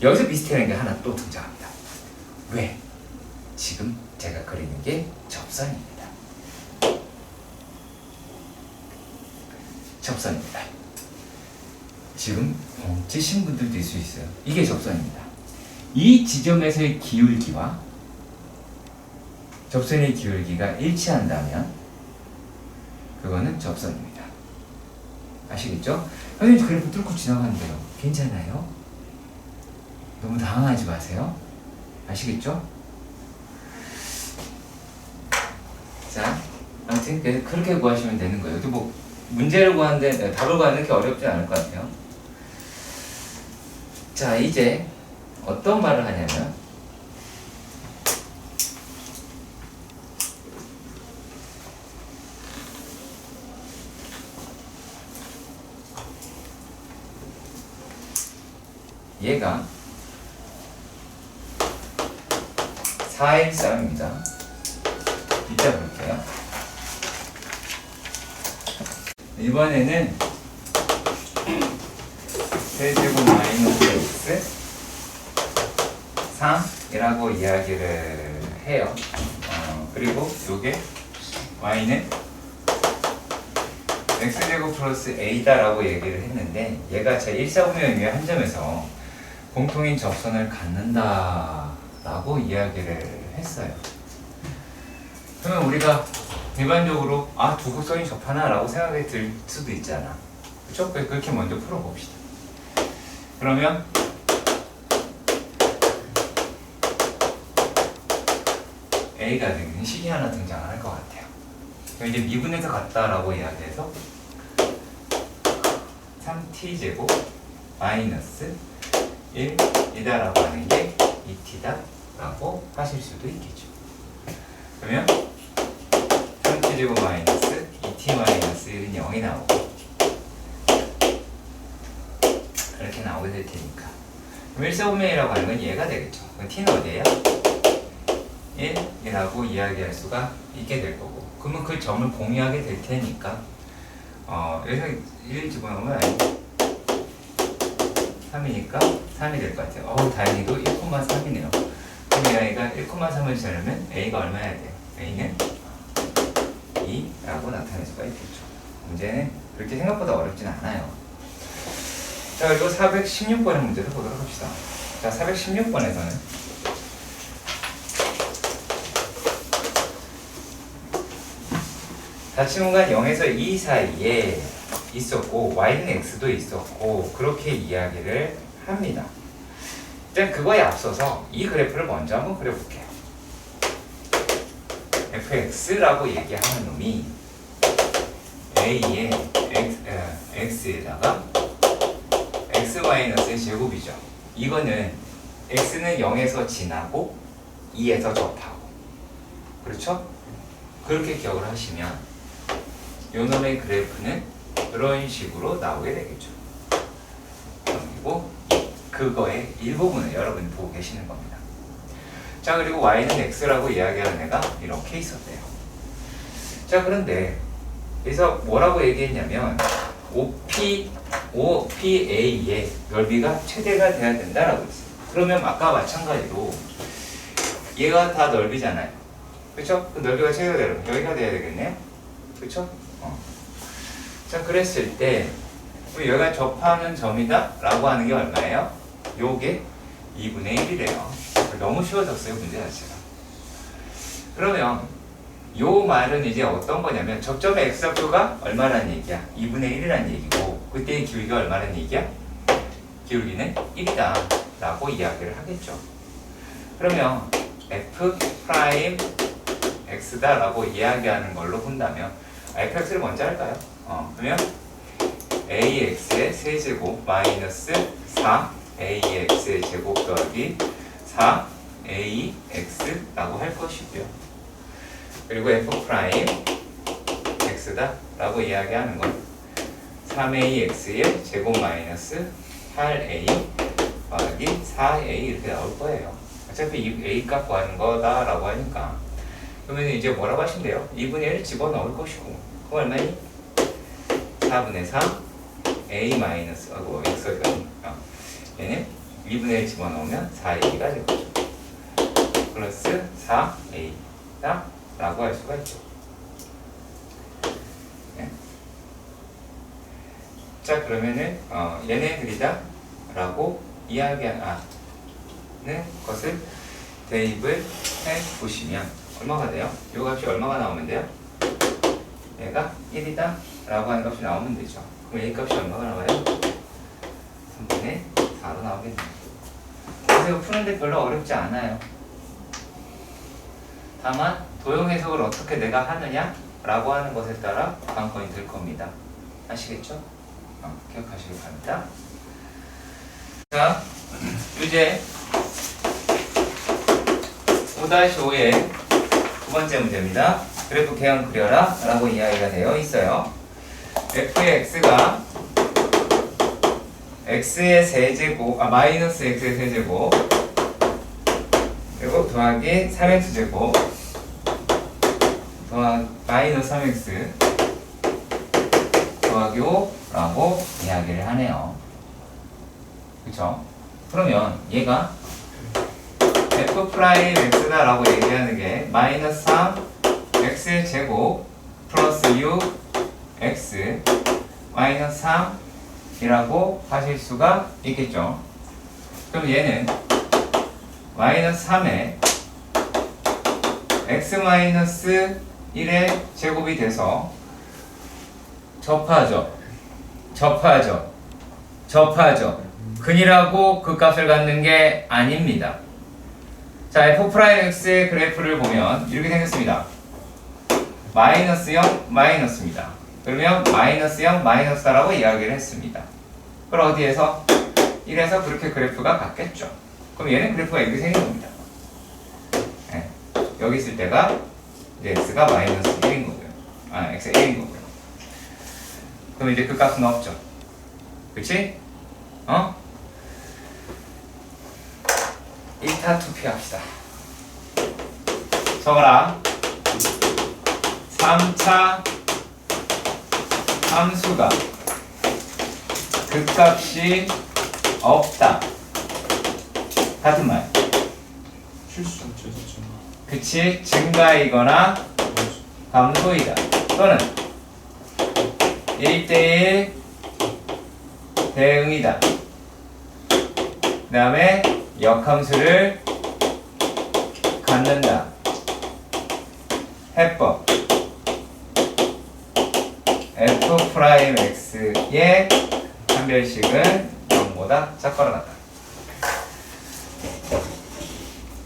여기서 비슷한 게 하나 또 등장합니다. 왜? 지금 제가 그리는 게 접선입니다. 접선입니다. 지금 뻥치신 분들도 있을 수 있어요. 이게 접선입니다. 이 지점에서의 기울기와 접선의 기울기가 일치한다면 그거는 접선입니다. 아시겠죠? 선생님 그래프 뚫고 지나가는데요. 괜찮아요? 너무 당황하지 마세요. 아시겠죠? 자, 아무튼 그렇게 구하시면 되는 거예요. 또 뭐 문제를 구하는데 답을 구하는 게 어렵지 않을 것 같아요. 자, 이제 어떤 말을 하냐면 얘가 413입니다. 이따 볼게요. 이번에는 세제곱 마이너스 x 3이라고 이야기를 해요. 그리고 요게 y는 x제곱 플러스 a다라고 얘기를 했는데 얘가 제 1사분의 의미의 한 점에서 공통인 접선을 갖는다라고 이야기를 했어요. 그러면 우리가 일반적으로 두 곡선이 접하나라고 생각이 들 수도 있잖아. 그렇죠? 그렇게 먼저 풀어봅시다. 그러면 A가 되는 식이 하나 등장할 것 같아요. 이제 미분해서 같다라고 이야기해서 3t제곱 마이너스 1이다라고 하는 게 2t다라고 하실 수도 있겠죠. 그러면 3t제곱 마이너스 2t 마이너스 1은 0이 나오고 이렇게 나오게 될 테니까 그럼 1사분면이라고 하는 건 얘가 되겠죠. 그럼 t는 어디예요? 1이라고 이야기할 수가 있게 될 거고 그러면 그 점을 공유하게 될 테니까 여기서 1 집어넣으면 3이니까 3이 될 것 같아요. 다행히도 1,3이네요. 그럼 이 아이가 1,3을 지르면 A가 얼마야 돼요? A는 2라고 나타낼 수가 있겠죠. 문제는 그렇게 생각보다 어렵진 않아요. 자, 그리고 416번의 문제를 보도록 합시다. 자, 416번에서는 다치문간 0에서 2 사이에 있었고 y는 x도 있었고 그렇게 이야기를 합니다. 일단 그거에 앞서서 이 그래프를 먼저 한번 그려볼게요. fx라고 얘기하는 놈이 a의 x에다가 x-의 제곱이죠. 이거는 x는 0에서 지나고 2에서 접하고 그렇죠? 그렇게 기억을 하시면 요 놈의 그래프는 그런 식으로 나오게 되겠죠. 그리고 그거의 일부분을 여러분이 보고 계시는 겁니다. 자, 그리고 y는 x라고 이야기하는 애가 이렇게 있었대요. 자, 그런데 여기서 뭐라고 얘기했냐면 OPA의 넓이가 최대가 돼야 된다라고 했어요. 그러면 아까 마찬가지로 얘가 다 넓이잖아요. 그렇죠? 그 넓이가 최대가 되려면 여기가 돼야 되겠네요. 그렇죠? 자, 그랬을 때 여기가 접하는 점이다 라고 하는 게 얼마예요? 요게 2분의 1이래요. 너무 쉬워졌어요, 문제 자체가. 그러면 요 말은 이제 어떤 거냐면 접점의 x좌표가 얼마라는 얘기야? 2분의 1이라는 얘기고 그때의 기울기가 얼마라는 얘기야? 기울기는 1이다 라고 이야기를 하겠죠. 그러면 f 프라임 x다 라고 이야기하는 걸로 본다면 fx를 먼저 할까요? 그러면 ax의 세제곱 마이너스 4ax의 제곱 더하기 4ax라고 할 것이고요. 그리고 f 프라임 x다 라고 이야기하는 건 3ax의 제곱 마이너스 8a 더하기 4a 이렇게 나올 거예요. 어차피 이 a 값 구하는 거다 라고 하니까. 그러면 이제 뭐라고 하시면 돼요? 2분의 1 집어넣을 것이고 그럼 얼마니? 4분의 4 a 마이너스 x가 얘는 2분의 1 집어넣으면 4a가 될 거죠. 플러스 4a다 라고 할 수가 있죠. 네. 자 그러면은 얘네들이다 라고 이야기하는 것을 대입을 해 보시면 얼마가 돼요? 이 값이 얼마가 나오면 돼요? 얘가 1이다 라고 하는 값이 나오면 되죠. 그럼 A 값이 얼마가 나와요? 3분의 4로 나오겠네요. 그래서 이거 푸는데 별로 어렵지 않아요. 다만 도형 해석을 어떻게 내가 하느냐 라고 하는 것에 따라 관건이 될 겁니다. 아시겠죠? 기억하시길 바랍니다. 자, 유제 5-5의 두 번째 문제입니다. 그래프 개형 그려라 라고 이야기가 되어 있어요. f의 x가 x의 세제곱, 마이너스 x의 세제곱 그리고 더하기 3x제곱 더하기 마이너스 3x 더하기 5라고 이야기를 하네요. 그쵸? 그러면 얘가 f 프라임 x다 라고 얘기하는 게 마이너스 3 x의 제곱 플러스 6 x 마이너스 3이라고 하실 수가 있겠죠. 그럼 얘는 마이너스 3에 x 마이너스 1의 제곱이 돼서 접하죠. 근이라고 그 값을 갖는 게 아닙니다. 자, f'x의 그래프를 보면 이렇게 생겼습니다. 마이너스 0, 마이너스입니다. 그러면 마이너스 0, 마이너스다라고 이야기를 했습니다. 그럼 어디에서? 1에서 그렇게 그래프가 같겠죠. 그럼 얘는 그래프가 이렇게 생긴 겁니다. 네. 여기 있을 때가 이제 x가 마이너스 1인 거고요. x가 1인 거고요. 그럼 이제 그 값은 없죠. 그치? 1타 투표합시다. 적어라. 3차 함수가 극값이 없다. 같은 말. 실수 제자증가. 그치? 증가이거나 감소이다. 또는 1대1 대응이다. 그 다음에 역함수를 갖는다. 해법 f'x의 판별식은 0보다 작거나 같다.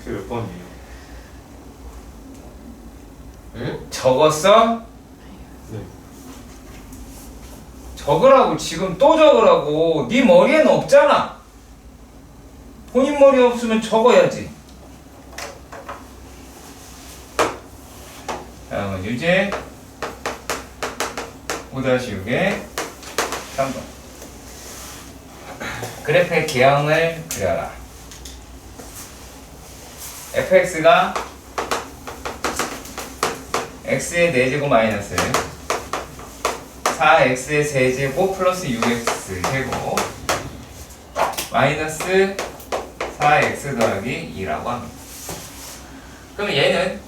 그게 몇 번이에요? 응? 적었어? 네. 적으라고. 지금 또 적으라고. 네 머리에는 없잖아. 본인 머리에 없으면 적어야지. 다음은 유제 5-6의 3번. 그래프의 개형을 그려라. fx가 x의 4제곱 마이너스 4x의 세제곱 플러스 6x 제곱 마이너스 4x 더하기 2라고 합니다. 그럼 얘는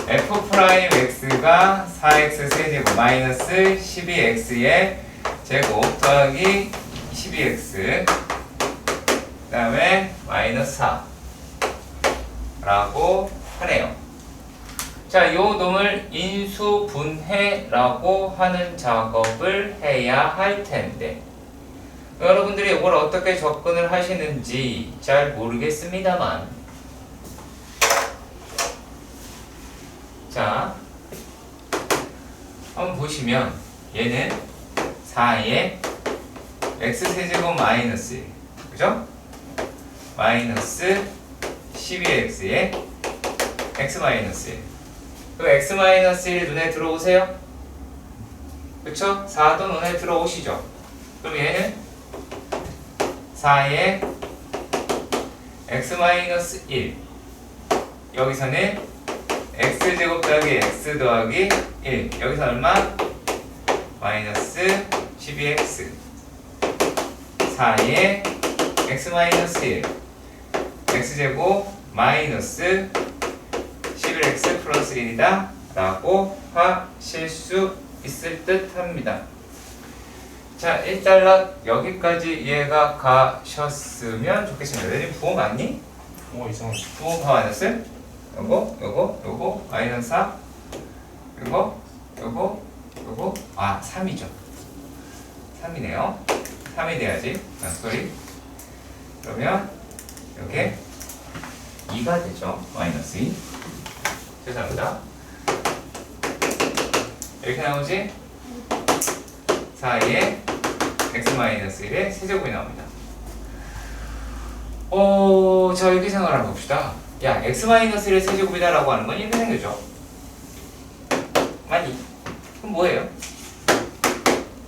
f'x가 4x 세제곱 마이너스 12x의 제곱 더하기 12x 그 다음에 마이너스 4라고 하네요. 자, 요 놈을 인수분해라고 하는 작업을 해야 할 텐데 여러분들이 이걸 어떻게 접근을 하시는지 잘 모르겠습니다만, 자, 한번 보시면 얘는 4의 x세제곱 마이너스 1, 그죠? 마이너스 12x의 x 마이너스 1. 그 x 마이너스 1 눈에 들어오세요? 그쵸? 4도 눈에 들어오시죠? 그럼 얘는 4의 x 마이너스 1. 여기서는 x제곱 더하기 x 더하기 1. 여기서 얼마? 마이너스 12x. 4의 x 마이너스 1. x제곱 마이너스 11x 플러스 1이다 라고 하실 수 있을 듯 합니다. 자, 1달러 여기까지 이해가 가셨으면 좋겠습니다. 내 지금 부호 맞니? 이상하네. 부호 다 맞았어요? 요거 마이너스 4, 요거 3이죠. 3이네요. 3이 돼야지. 소리. 그러면 이렇게 2가 되죠. 마이너스 2. 죄송합니다. 이렇게 나오지? 4의 x-1의 세제곱이 나옵니다. 자, 이렇게 생각을 해봅시다. 야, x-1의 세제곱이다 라고 하는 건 이렇게 생겼죠? 아니, 그럼 뭐예요?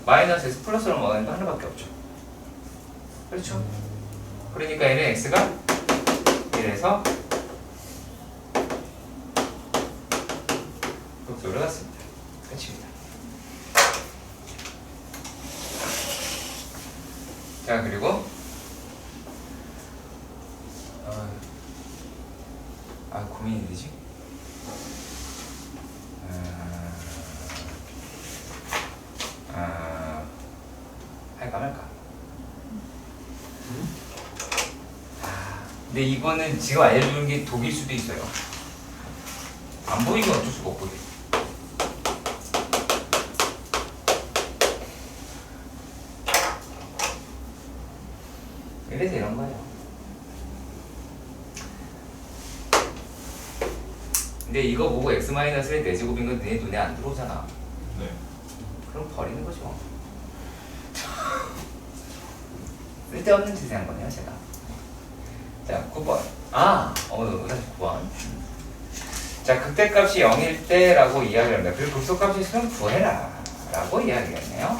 마이너스 x 플러스로 먹는 거 하나밖에 없죠. 그렇죠? 그러니까 얘는 x가 1에서 극도로 갔습니다. 끝입니다. 자, 그리고 고민이 되지? 할까 말까? 근데 이거는 지금 알려주는 게 독일 수도 있어요. 안 보이면 어쩔 수가 없거든. 이래서 이런 거예요. 근데 이거 보고 x-의 4제곱인 건 내 눈에 안 들어오잖아. 네. 그럼 버리는 거죠. 쓸데없는 짓을 한 거네요, 제가. 자, 9번. 다시 9번. 자, 극대값이 0일 때라고 이야기를 합니다. 그리고 극소값이 수능 구해라 라고 이야기를 했네요.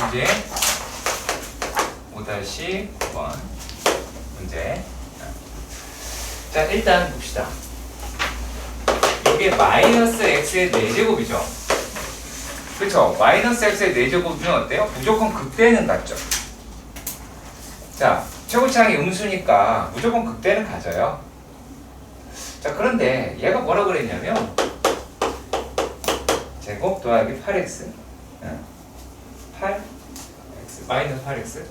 이제 5-9번 문제. 자, 일단 봅시다. 이게 마이너스 x의 4제곱이죠. 그쵸? 마이너스 x의 4제곱이면 어때요? 무조건 극대는 같죠. 자, 최고차항이 음수니까 무조건 극대는 가져요. 자, 그런데 얘가 뭐라 그랬냐면 제곱 더하기 8x 8x 마이너스 8x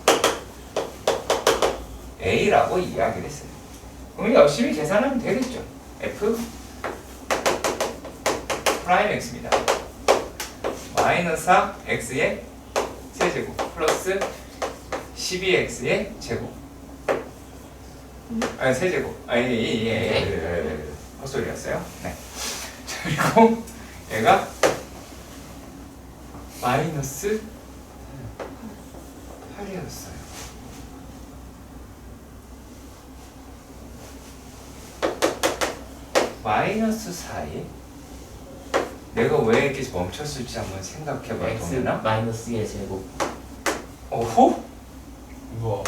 a라고 이야기를 했어요. 그럼 열심히 계산하면 되겠죠. f 프라임 x입니다. 마이너스 4x의 세제곱 플러스 12x의 제곱. 세제곱. 헛소리였어요. 네. 그리고 얘가 마이너스 8이었어요. 마이너스 4에 내가 왜 이렇게 멈췄을지 한번 생각해봐. x 동현아. 마이너스의 제곱. 오호? 우와.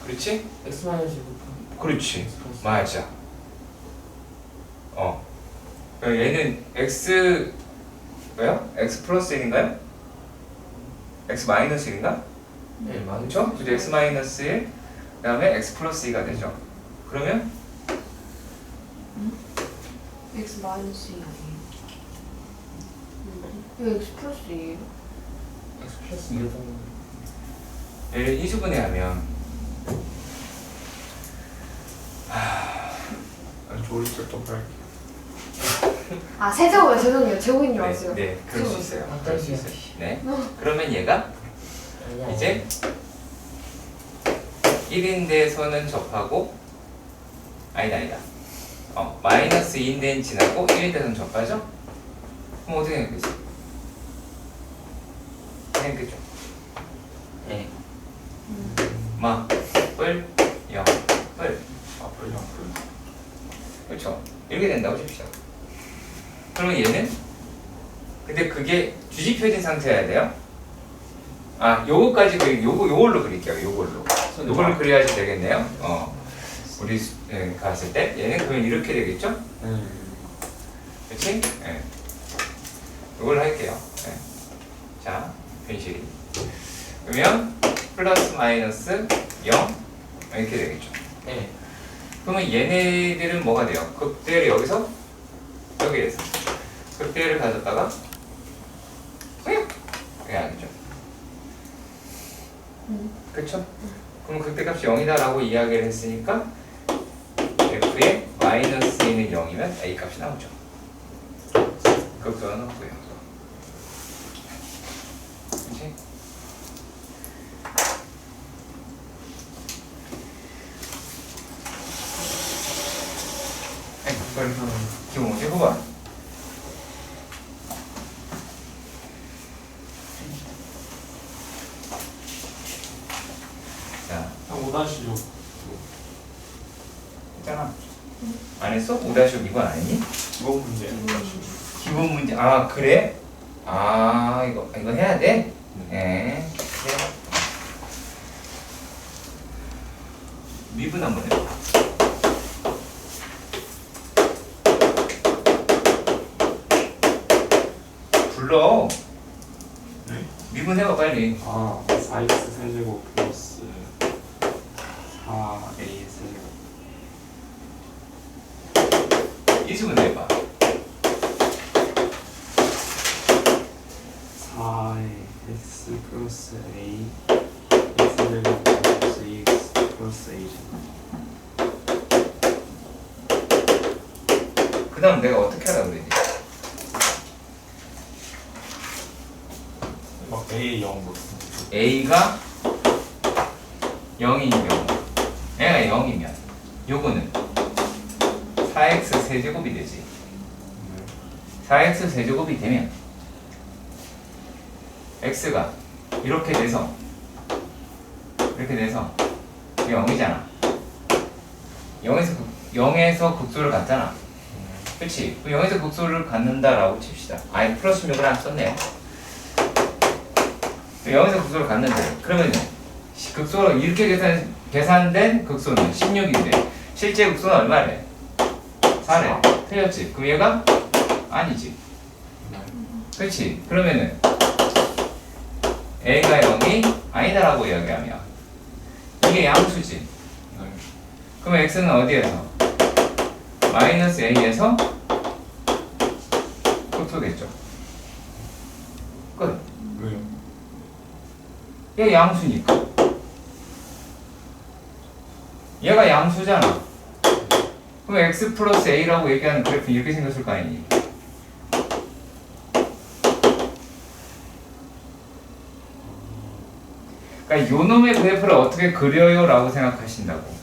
그렇지? x 마이너스 제곱. 그렇지. 맞아. 얘는 x 뭐요? x 플러스 1인가요? x 마이너스 1인가? 네, 마이너스. 그렇죠? 그죠? x 마이너스 1 그다음에 x 플러스 2가 되죠. 그러면 x 마이너스 2 아니에요? 이거 x 플러스 2예요? x 플러스 2가 얘를 이수분해 하면 조리 때또 할게. 아 세제곱이요. 죄송해요. 제곱인 줄 네, 알았어요. 네, 그럴 수 있어요. 아, 그럴 수 딸기야. 있어요. 네. 그러면 얘가 아니야. 이제 1인대에서는 접하고 아니다. 마이너스 2인대는 지나고 1인대에서는 접하죠? 그럼 어떻게 생각했어? 생각했죠? 네. 마, 뿔, 영, 뿔. 앞을 앞을. 그렇죠? 이렇게 된다고 칩시다. 그러면 얘는 근데 그게 주지표진 상태여야 돼요? 아, 요거까지 요걸로 그릴게요. 요걸로 그려야지 되겠네요. 우리 갔을 때 얘는 그러면 이렇게 되겠죠? 그렇지? 예. 이걸 할게요. 예. 자, 변식이. 그러면 플러스 마이너스 0 이렇게 되겠죠. 네. 그러면 얘네들은 뭐가 돼요? 극대를 여기서 여기에서 극대를 가졌다가 이렇게 하겠죠. 그렇죠? 그럼 극대값이 0이다라고 이야기를 했으니까 f의 마이너스 2는 0이면 a 값이 나오죠. 극도는 없고요. 그렇지? 그걸 기본 문제 후반. 자, 5-6 했잖아. 안 했어? 5-6 이건 안 했니? 기본 문제. 기본 문제. 아, 그래? 아, 이거 해야 돼? 네. 미분 한번 해봐. 불러. 네? 미분 해봐 빨리. 4x 세제곱 플러스 4a 세제곱. 이수분 해봐. 4에 x 플러스 a x 세제곱 플러스 2x 플러스 a 제곱. 그 다음 내가 어떻게 하라고 그랬지? 막 a 0 뭐. A가 0인 경우 A가 0이면 요거는 4x 세제곱이 되지. 4x 세제곱이 되면 x가 이렇게 돼서 이게 0이잖아. 0에서 극소를 갖잖아. 그치? 그럼 0에서 극소를 갖는다라고 칩시다. 아니 플러스 6을 안 썼네요. 0에서 극소를 갖는데 그러면 극소로 이렇게 계산된 극소는 16인데 실제 극소는 얼마래? 4래. 틀렸지? 그럼 얘가 아니지. 그렇지? 그러면은 A가 0이 아니다라고 이야기하면 이게 양수지. 그럼 X는 어디에서? 마이너스 A에서 극소겠죠. 끝. 왜요? 얘 양수니까. 얘가 양수잖아. 그럼 X 플러스 A라고 얘기하는 그래프는 이렇게 생겼을 거 아니니? 그러니까 요놈의 그래프를 어떻게 그려요? 라고 생각하신다고.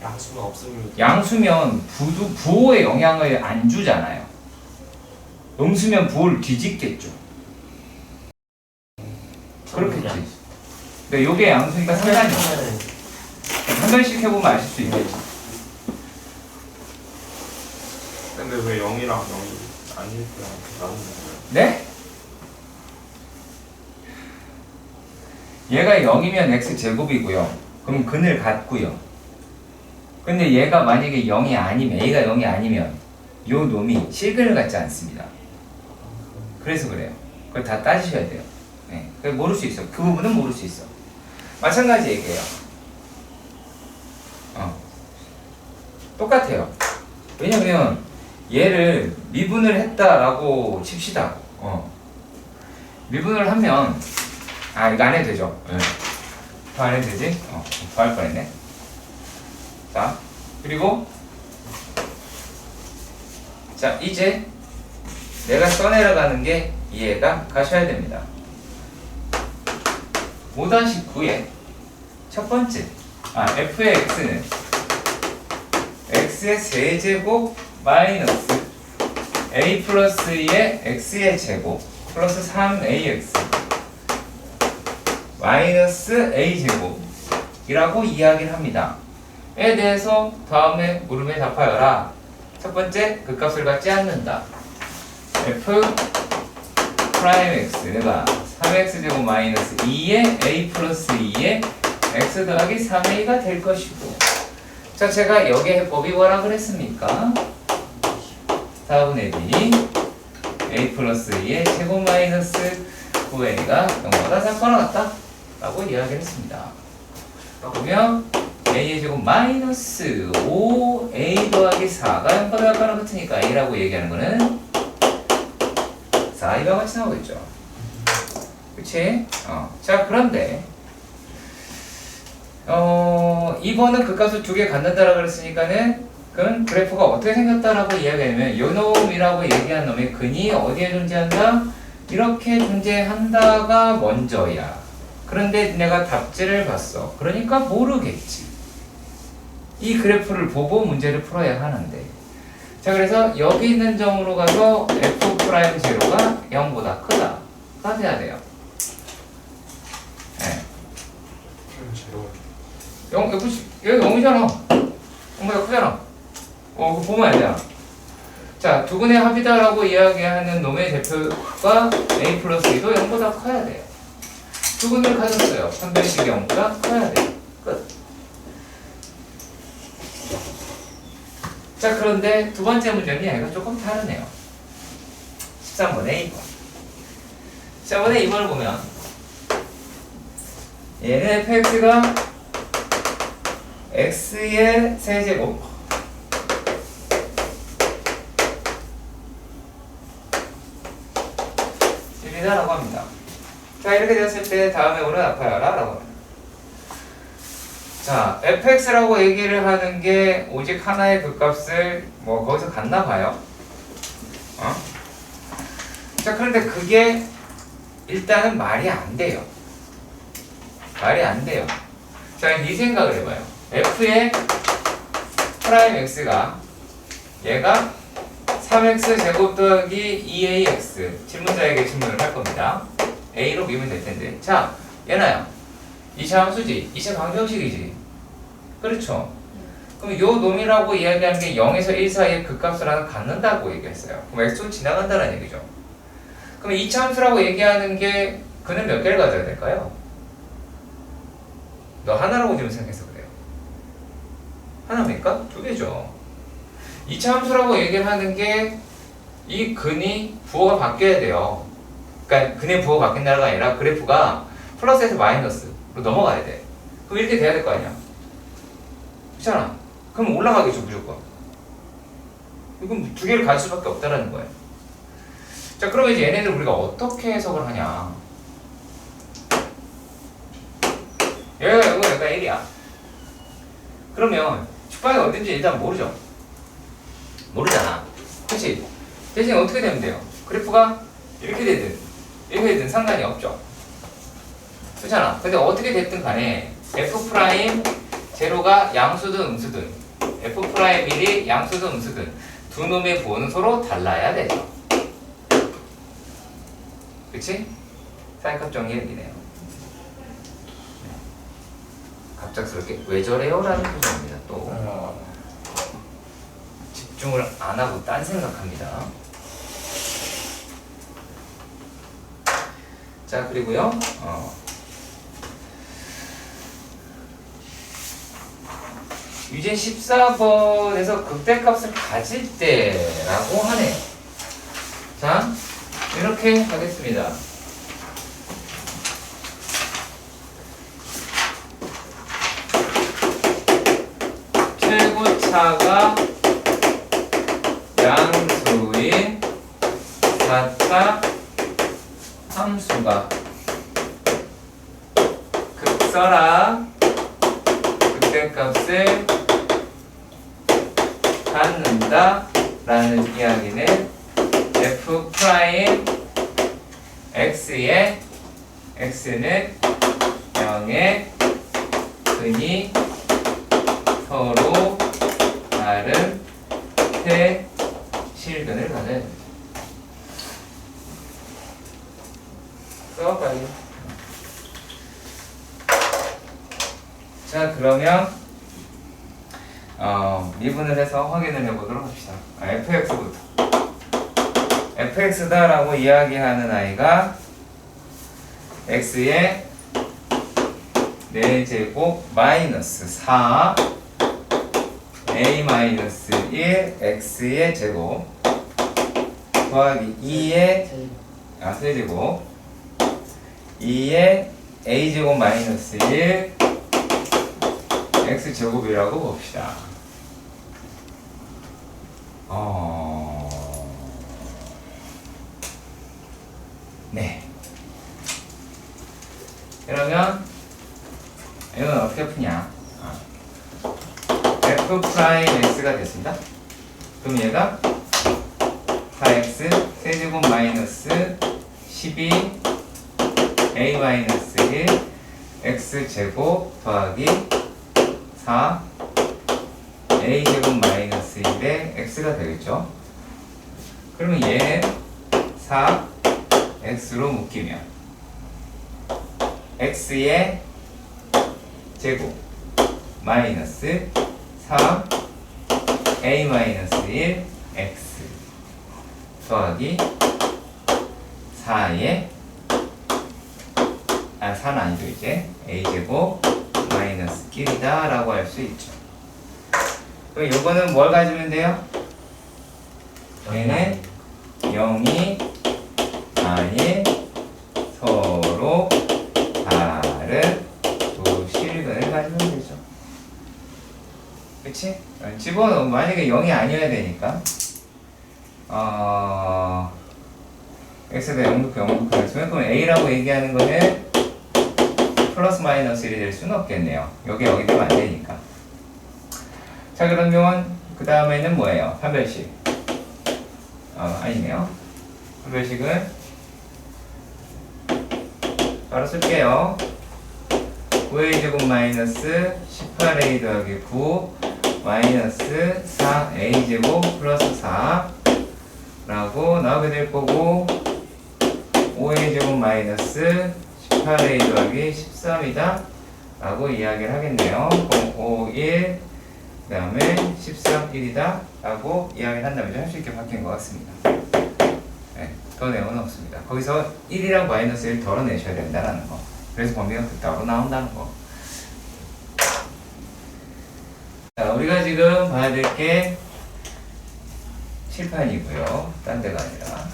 양수가 없으면 양수면 부호에 영향을 안 주잖아요. 음수면 부호를 뒤집겠죠. 그렇겠지. 근데 요게 양수니까 상관이 없어. 한 번씩 해보면 아실 수 있겠지. 근데 왜 0이랑 0이 아닐 때랑 나누는 거예요? 네? 얘가 0이면 x제곱이고요. 그럼 근을 갖고요. 근데 얘가 만약에 0이 아니면 A가 0이 아니면 요 놈이 실근을 갖지 않습니다. 그래서 그래요. 그걸 다 따지셔야 돼요. 네. 모를 수 있어. 그 부분은 모를 수 있어. 마찬가지 얘기예요. 똑같아요. 왜냐면 얘를 미분을 했다라고 칩시다. 미분을 하면 이거 안 해도 되죠. 더 안 해도 되지? 더 할 뻔했네. 자, 그리고 자, 이제 내가 써내려가는 게 이해가 가셔야 됩니다. 5-9의 첫 번째, f의 x는 x의 세제곱 마이너스 a 플러스 2의 x의 제곱 플러스 3ax 마이너스 a 제곱이라고 이야기를 합니다. 에 대해서 다음에 물음에 답하여라. 첫 번째, 극값을 갖지 않는다. f 프라임 x가 3x제곱 마이너스 2의 a 플러스 2의 x 더하기 3a가 될 것이고, 자, 제가 여기 해법이 뭐라 그랬습니까? 4분의 b a 플러스 2의 제곱 마이너스 9a가 0보다 작거나 같다 라고 이야기를 했습니다. 보면 a의 제곱 마이너스 5a 더하기 4가 0보다 작거나 같으니까 a라고 얘기하는 거는 4이와 같이 나오겠죠. 그치? 자, 그런데 이번은 극값을 두 개 갖는다라고 그랬으니까는 그건 그래프가 어떻게 생겼다라고 이야기하면 요 놈이라고 얘기한 놈의 근이 어디에 존재한다? 이렇게 존재한다가 먼저야. 그런데 내가 답지를 봤어. 그러니까 모르겠지. 이 그래프를 보고 문제를 풀어야 하는데, 자, 그래서 여기 있는 점으로 가서 f'0가 0보다 크다가 돼야 돼요. 네. 제로. 여기 0이잖아. 0보다 크잖아. 그거 보면 알잖아. 자, 두근의 합이다라고 이야기하는 놈의 대표가 a 플러스 2도 0보다 커야 돼요. 두근을 가졌어요. 판별식 0보다 커야 돼요. 끝. 자, 그런데 두 번째 문제는 얘가 조금 다르네요. 13번에 2번. 13번에 2번을 보면 얘는 fx가 x의 세제곱 이라고 합니다. 자, 이렇게 되었을 때 다음에 오는 아파야라 라고 합니다. 자, fx라고 얘기를 하는 게 오직 하나의 극값을 뭐 거기서 갖나 봐요. 자, 그런데 그게 일단은 말이 안 돼요. 말이 안 돼요. 자, 이 생각을 해봐요. f의 프라임 x가 얘가 3x 제곱 더하기 2ax 질문자에게 질문을 할 겁니다. a로 미면 될 텐데, 자, 얘나요. 2차 함수지, 2차 방정식이지. 그렇죠? 그럼 요 놈이라고 이야기하는 게 0에서 1 사이에 극값을 하나 갖는다고 얘기했어요. 그럼 x로 지나간다는 얘기죠. 그럼 2차 함수라고 얘기하는 게 그는 몇 개를 가져야 될까요? 너 하나라고 지금 생각해서 그래요. 하나입니까? 두 개죠. 2차 함수라고 얘기를 하는 게 이 근이 부호가 바뀌어야 돼요. 그러니까 근의 부호가 바뀐다가 아니라 그래프가 플러스에서 마이너스로 넘어가야 돼. 그럼 이렇게 돼야 될 거 아니야. 그렇잖아. 그럼 올라가겠죠, 무조건. 그럼 두 개를 가질 수밖에 없다라는 거예요. 자, 그러면 이제 얘네들 우리가 어떻게 해석을 하냐. 얘가 0은 얘가 1이야. 그러면 축방이 어딘지 일단 모르죠. 모르잖아. 그치? 대신 어떻게 되면 돼요? 그래프가 이렇게 되든 이렇게 되든 상관이 없죠. 그렇잖아. 근데 어떻게 됐든 간에 f' 제로가 양수든 음수든 f'1이 양수든 음수든 두 놈의 부호는 서로 달라야 되죠. 그치? 사이값 정리해드리네요. 갑작스럽게 왜 저래요? 라는 표정입니다. 또 집중을 안 하고 딴 생각합니다. 자, 그리고요 유제 14번에서 극대값을 가질 때라고 하네요. 자, 이렇게 하겠습니다. 최고차가 양수인 4차 함수가 극설하 극대값을 갖는다 라는 이야기는 f 프라임 x의 x는 0의 근이 서로 다른 세 실근을 가져야 됩니다. 빨리. 자, 그러면 미분을 해서 확인을 해보도록 합시다. fx부터. fx다라고 이야기하는 아이가 x의 4제곱 마이너스 4 a 마이너스 1 x의 제곱 더하기 2의 세제곱 2의 a제곱 마이너스 1 x제곱이라고 봅시다. 네. 그러면 이건 어떻게 푸냐? f 프라임 x가 됐습니다. 그럼 얘가 4x 세제곱 마이너스 12 a 마이너스 1 x제곱 더하기 4 a제곱 마이너스 1의 x가 되겠죠. 그러면 얘는 4x로 묶이면 x의 제곱 마이너스 4 a 마이너스 1 x 더하기 4의 4는 아니죠. 이제 a제곱 마이너스 1이다 라고 할 수 있죠. 그럼 요거는 뭘 가지면 돼요? 얘는 0이 아닌 서로 다른 두 실근을 가지면 되죠. 그치? 집어넣으면 만약에 0이 아니어야 되니까 x가 0 넣고 0 넣고 했으면 그럼 a라고 얘기하는 거는 플러스 마이너스 1이 될 수는 없겠네요. 여기 되면 안 되니까. 자, 그러면 그 다음에는 뭐예요? 판별식. 아니네요. 판별식은 바로 쓸게요. 9a 제곱 마이너스 18a 더하기 9 마이너스 4a 제곱 플러스 4 라고 나오게 될 거고 5a 제곱 마이너스 18a 더하기 13이다 라고 이야기를 하겠네요. 그럼 5, 1 그 다음에 13, 1이다 라고 이야기를 한다면 할 수 있게 바뀐 것 같습니다. 네, 더 내용은 없습니다. 거기서 1이랑 마이너스 1 덜어내셔야 된다는 거. 그래서 범위가 그따로 나온다는 거. 자, 우리가 지금 봐야 될 게 칠판이고요. 딴 데가 아니라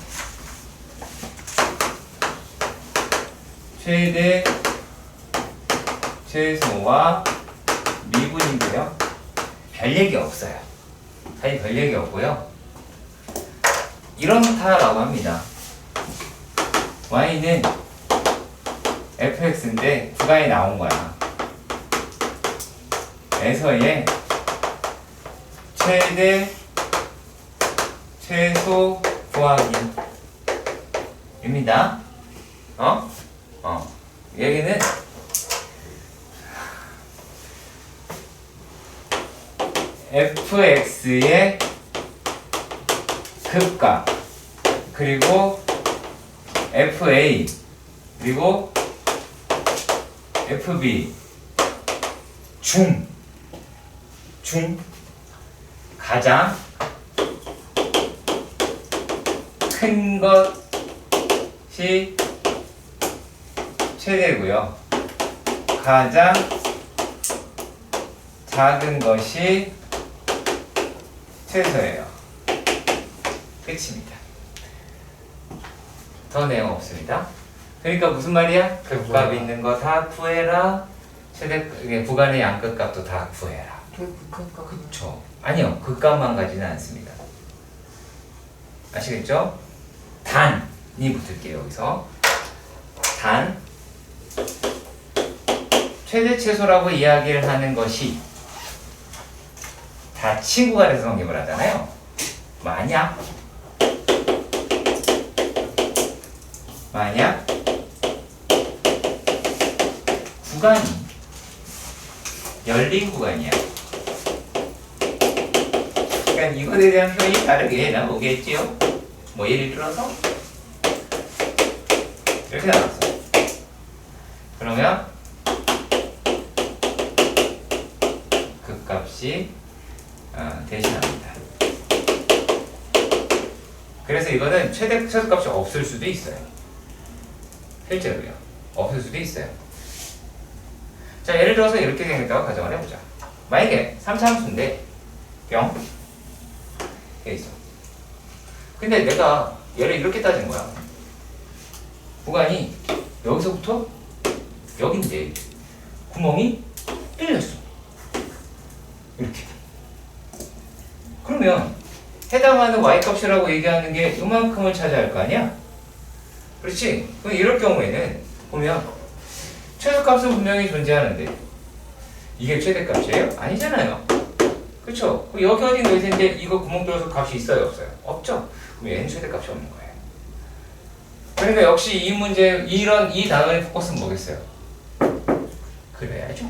최대, 최소와 미분인데요. 별 얘기 없어요. 사실 별 얘기 없고요. 이렇다라고 합니다. y는 fx인데 부가에 나온 거야. 에서의 최대, 최소 구하기입니다. 얘기는 fx의 극값 그리고 fa 그리고 fb 중 가장 큰 것이 최대고요. 가장 작은 것이 최소예요. 끝입니다. 더 내용 없습니다. 그러니까 무슨 말이야? 극값 있는 거 다 구해라. 최대 구간의 양극값도 다 구해라. 그쵸? 아니요, 극값만 가지는 않습니다. 아시겠죠? 단이 붙을게요. 여기서 단 최대 최소라고 이야기를 하는 것이 다 친구가 돼서 성립을 하잖아요. 만약 구간이 열린 구간이야. 그러니까 이것에 대한 표현이 다르게 나오겠지요. 뭐 예를 들어서 이렇게 나왔어. 그러면 그 값이 대신합니다. 그래서 이거는 최소값이 없을 수도 있어요. 실제로요. 없을 수도 있어요. 자, 예를 들어서 이렇게 생겼다고 가정을 해보자. 만약에 3차 함수인데 뿅 이렇게 있어. 근데 내가 얘를 이렇게 따진 거야. 구간이 여기서부터 여긴데 구멍이 뚫렸어. 이렇게. 그러면 해당하는 y값이라고 얘기하는 게 이만큼을 찾아야 할 거 아니야? 그렇지? 그럼 이럴 경우에는 보면 최소값은 분명히 존재하는데 이게 최대값이에요? 아니잖아요. 그렇죠? 여기 어디 놓을 텐데 이거 구멍 뚫어서 값이 있어요? 없어요? 없죠? 그럼 얘는 최대값이 없는 거예요. 그러니까 역시 이 문제 이 단원의 포커스는 뭐겠어요? 그래야죠.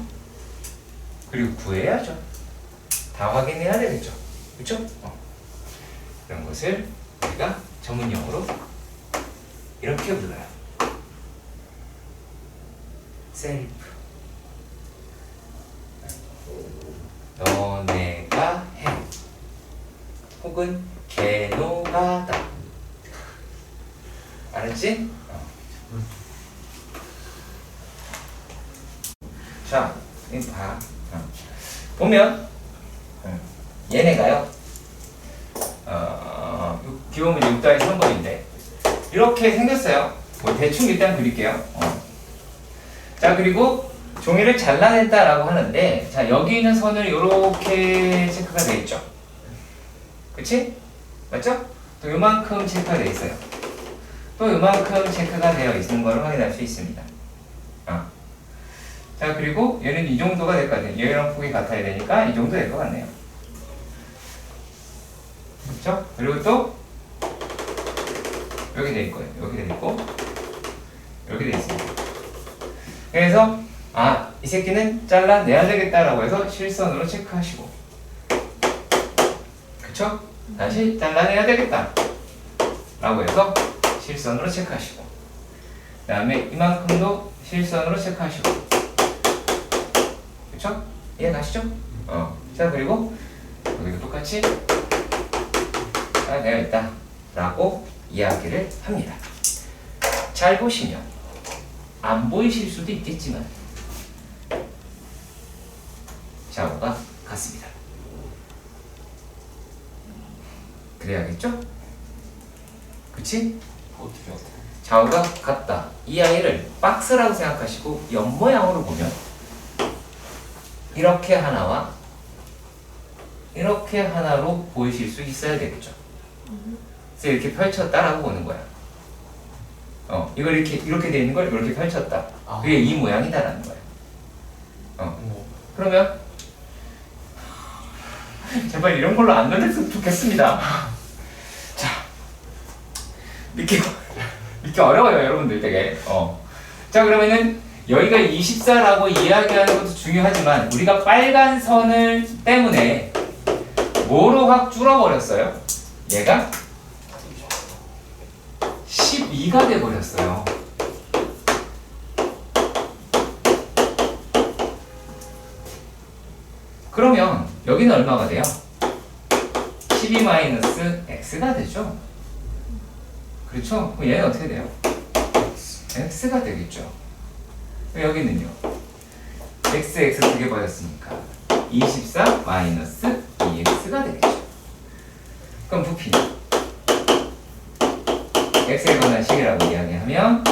그리고 구해야죠. 다 확인해야 되겠죠. 그렇죠? 이런 것을 우리가 전문용어로 이렇게 불러요. 셀프. 너네가 해. 혹은 걔노가다. 알았지? 자, 이거 봐. 보면 얘네가요. 기본 문제 6-3번인데 이렇게 생겼어요. 뭐 대충 일단 그릴게요. 자, 그리고 종이를 잘라냈다라고 하는데, 자, 여기 있는 선을 이렇게 체크가 되어 있죠. 그치? 맞죠? 또 요만큼 체크가 되어 있어요. 또 요만큼 체크가 되어 있는 걸 확인할 수 있습니다. 자, 그리고 얘는 이 정도가 될 것 같아요. 얘랑 폭이 같아야 되니까 이 정도 될 것 같네요. 그렇죠? 그리고 또 여기 돼 있고요. 여기 돼 있고 여기 돼 있습니다. 그래서 이 새끼는 잘라내야 되겠다라고 해서 실선으로 체크하시고, 그쵸? 다시 잘라내야 되겠다 라고 해서 실선으로 체크하시고, 그 다음에 이만큼도 실선으로 체크하시고, 그쵸? 이해가시죠? 자, 그리고 여기도 똑같이 잘라내야 있다 라고 이야기를 합니다. 잘 보시면 안 보이실 수도 있겠지만 좌우가 같습니다. 그래야겠죠? 그치? 어떻게 좌우가 같다. 이 아이를 박스라고 생각하시고 옆모양으로 보면 이렇게 하나와 이렇게 하나로 보이실 수 있어야 되겠죠. 그래서 이렇게 펼쳤다라고 보는 거야. 이걸 이렇게 돼 있는 걸 이렇게 펼쳤다. 그게 이 모양이다라는 거야. 그러면 제발 이런 걸로 안 넣었으면 좋겠습니다. 자, 믿기 어려워요, 여러분들 되게. 자, 그러면은 여기가 24라고 이야기하는 것도 중요하지만 우리가 빨간 선을 때문에 뭐로 확 줄어버렸어요? 얘가 12가 돼버렸어요. 그러면 여기는 얼마가 돼요? 12-x가 되죠. 그렇죠? 그럼 얘는 어떻게 돼요? x가 되겠죠. 여기는요. x 두 개 버렸으니까 24-2x가 되겠죠. 그럼 부피는 x에 관한 식이라고 이야기하면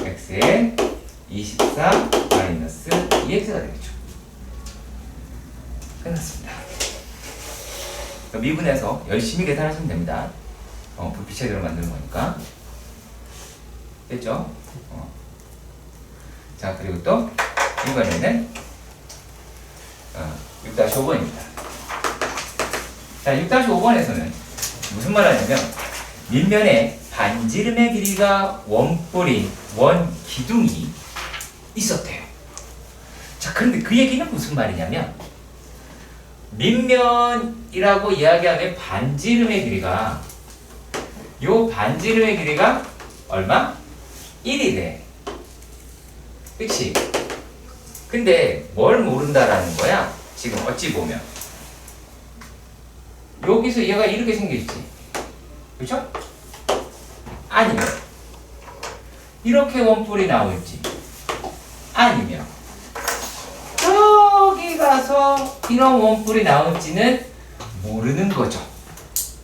x에 24-2x가 되겠죠. 끝났습니다. 미분해서 열심히 계산하시면 됩니다. 부피 체계로 만드는 거니까. 됐죠? 자, 그리고 또 이번에는 6-5번입니다. 자, 6-5번에서는 무슨 말을 하냐면 밑면에 반지름의 길이가 원뿔인 원기둥이 있었대요. 자, 그런데 그 얘기는 무슨 말이냐면 밑면이라고 이야기하는 반지름의 길이가 요 반지름의 길이가 얼마? 1이래. 그치? 근데 뭘 모른다라는 거야? 지금 어찌 보면 여기서 얘가 이렇게 생겼지. 그쵸? 아니면 이렇게 원뿔이 나올지 아니면 저기 가서 이런 원뿔이 나올지는 모르는 거죠.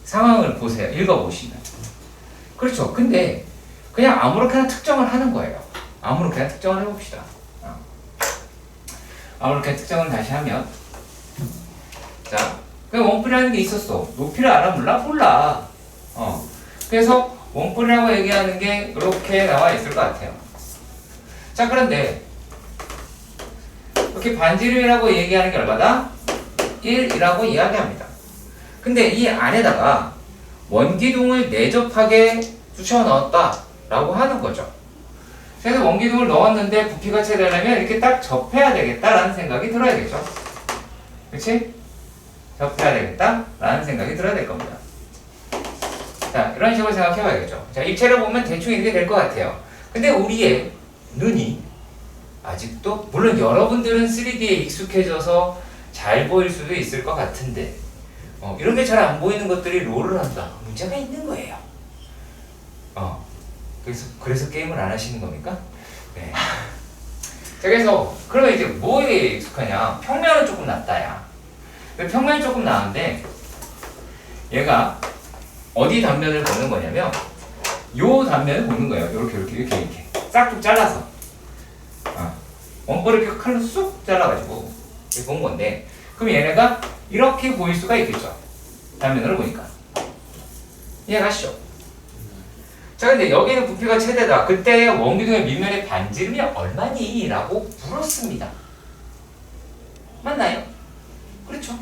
상황을 보세요. 읽어보시면. 그렇죠. 근데 그냥 아무렇게나 특정을 하는 거예요. 아무렇게나 특정을 해봅시다. 아무렇게나 특정을 다시 하면 자, 그 원뿔이라는 게 있었어. 높이를 알아? 몰라? 그래서 원뿔이라고 얘기하는 게 이렇게 나와 있을 것 같아요. 자, 그런데 이렇게 반지름이라고 얘기하는 게 얼마다? 1이라고 이야기합니다. 근데 이 안에다가 원기둥을 내접하게 쑤셔 넣었다라고 하는 거죠. 그래서 원기둥을 넣었는데 부피가 채되려면 이렇게 딱 접해야 되겠다라는 생각이 들어야겠죠. 그렇지? 접해야 되겠다라는 생각이 들어야 될 겁니다. 자, 이런 식으로 생각해 봐야겠죠. 자, 입체를 보면 대충 이렇게 될 것 같아요. 근데 우리의 눈이 아직도, 물론 여러분들은 3D에 익숙해져서 잘 보일 수도 있을 것 같은데 이런 게 잘 안 보이는 것들이 롤을 한다. 문제가 있는 거예요. 그래서 게임을 안 하시는 겁니까? 네. 자, 그래서 그러면 이제 뭐에 익숙하냐? 평면은 조금 낫다야. 평면이 조금 나은데 얘가 어디 단면을 보는 거냐면 요 단면을 보는 거예요. 이렇게 싹둑 잘라서 원뿔을 이렇게 칼로 쑥 잘라가지고 이렇게 본 건데, 그럼 얘네가 이렇게 보일 수가 있겠죠. 단면으로 보니까. 이해가시죠? 자, 근데 여기는 부피가 최대다. 그때 원기둥의 밑면의 반지름이 얼마니? 라고 물었습니다. 맞나요? 그렇죠.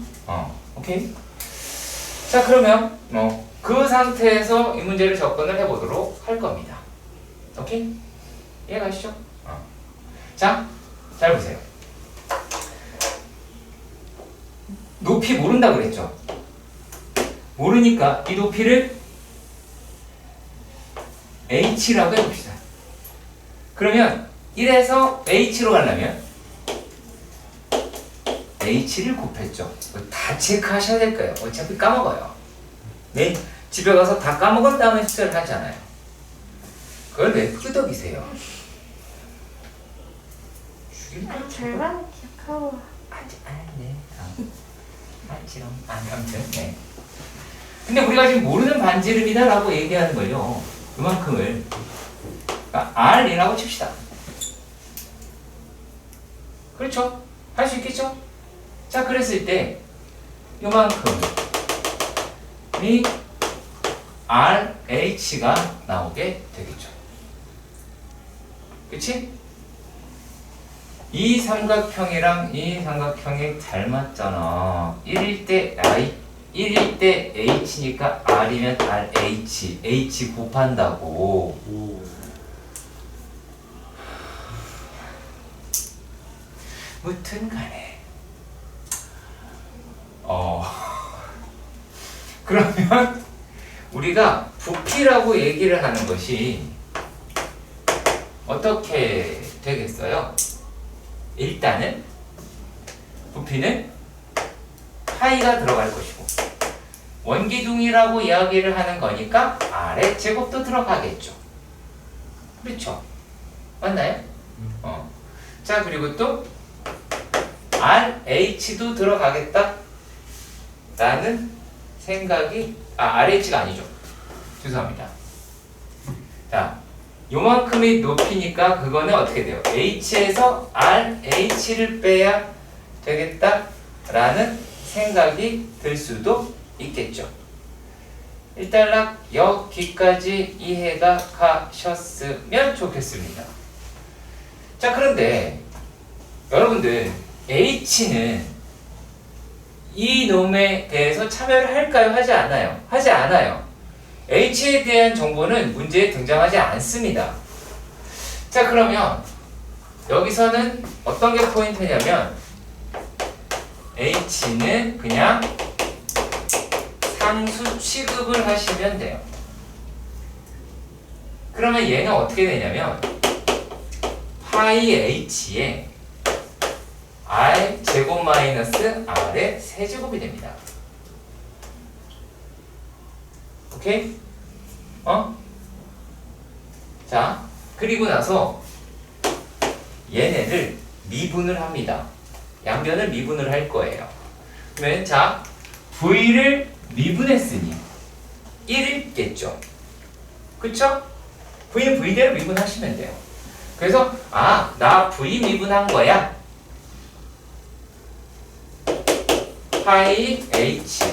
오케이. 자, 그러면 그 상태에서 이 문제를 접근을 해보도록 할 겁니다. 오케이? 이해가시죠? 자, 잘 보세요. 높이 모른다 그랬죠? 모르니까 이 높이를 h라고 해봅시다. 그러면 1에서 h로 가려면 h를 곱했죠. 다 체크하셔야 될 거예요. 어차피 까먹어요. 네? 집에 가서 다 까먹은 다음에 숙제를 하잖아요. 그걸 왜 끄덕이세요? 절반은 기억하고. 네. 아무튼, 네. 근데 우리가 지금 모르는 반지름이다라고 얘기하는 거예요. 그만큼을. 그러니까 R이라고 칩시다. 그렇죠? 할 수 있겠죠? 자, 그랬을 때 요만큼이 RH가 나오게 되겠죠. 그치? 이 삼각형이랑 이 삼각형이 닮았잖아. 1일 때 H니까 R이면 RH, H 곱한다고. 무튼 간에 그러면 우리가 부피라고 얘기를 하는 것이 어떻게 되겠어요? 일단은 부피는 파이가 들어갈 것이고, 원기둥이라고 이야기를 하는 거니까 아래 제곱도 들어가겠죠. 그렇죠? 맞나요? 자, 그리고 또 RH도 들어가겠다 라는 생각이, RH가 아니죠. 죄송합니다. 자, 요만큼이 높이니까 그거는 어떻게 돼요? H에서 RH를 빼야 되겠다 라는 생각이 들 수도 있겠죠. 일단락 여기까지 이해가 가셨으면 좋겠습니다. 자, 그런데 여러분들 H는 이 놈에 대해서 참여를 할까요? 하지 않아요? 하지 않아요. H에 대한 정보는 문제에 등장하지 않습니다. 자, 그러면 여기서는 어떤 게 포인트냐면 H는 그냥 상수 취급을 하시면 돼요. 그러면 얘는 어떻게 되냐면 파이 H에 R 제곱 마이너스 R의 세제곱이 됩니다. 오케이? 자, 그리고 나서 얘네를 미분을 합니다. 양변을 미분을 할 거예요. 그러면 자, V를 미분했으니 1이겠죠. 그쵸? V는 V대로 미분하시면 돼요. 그래서 나 V 미분한 거야. 파이 H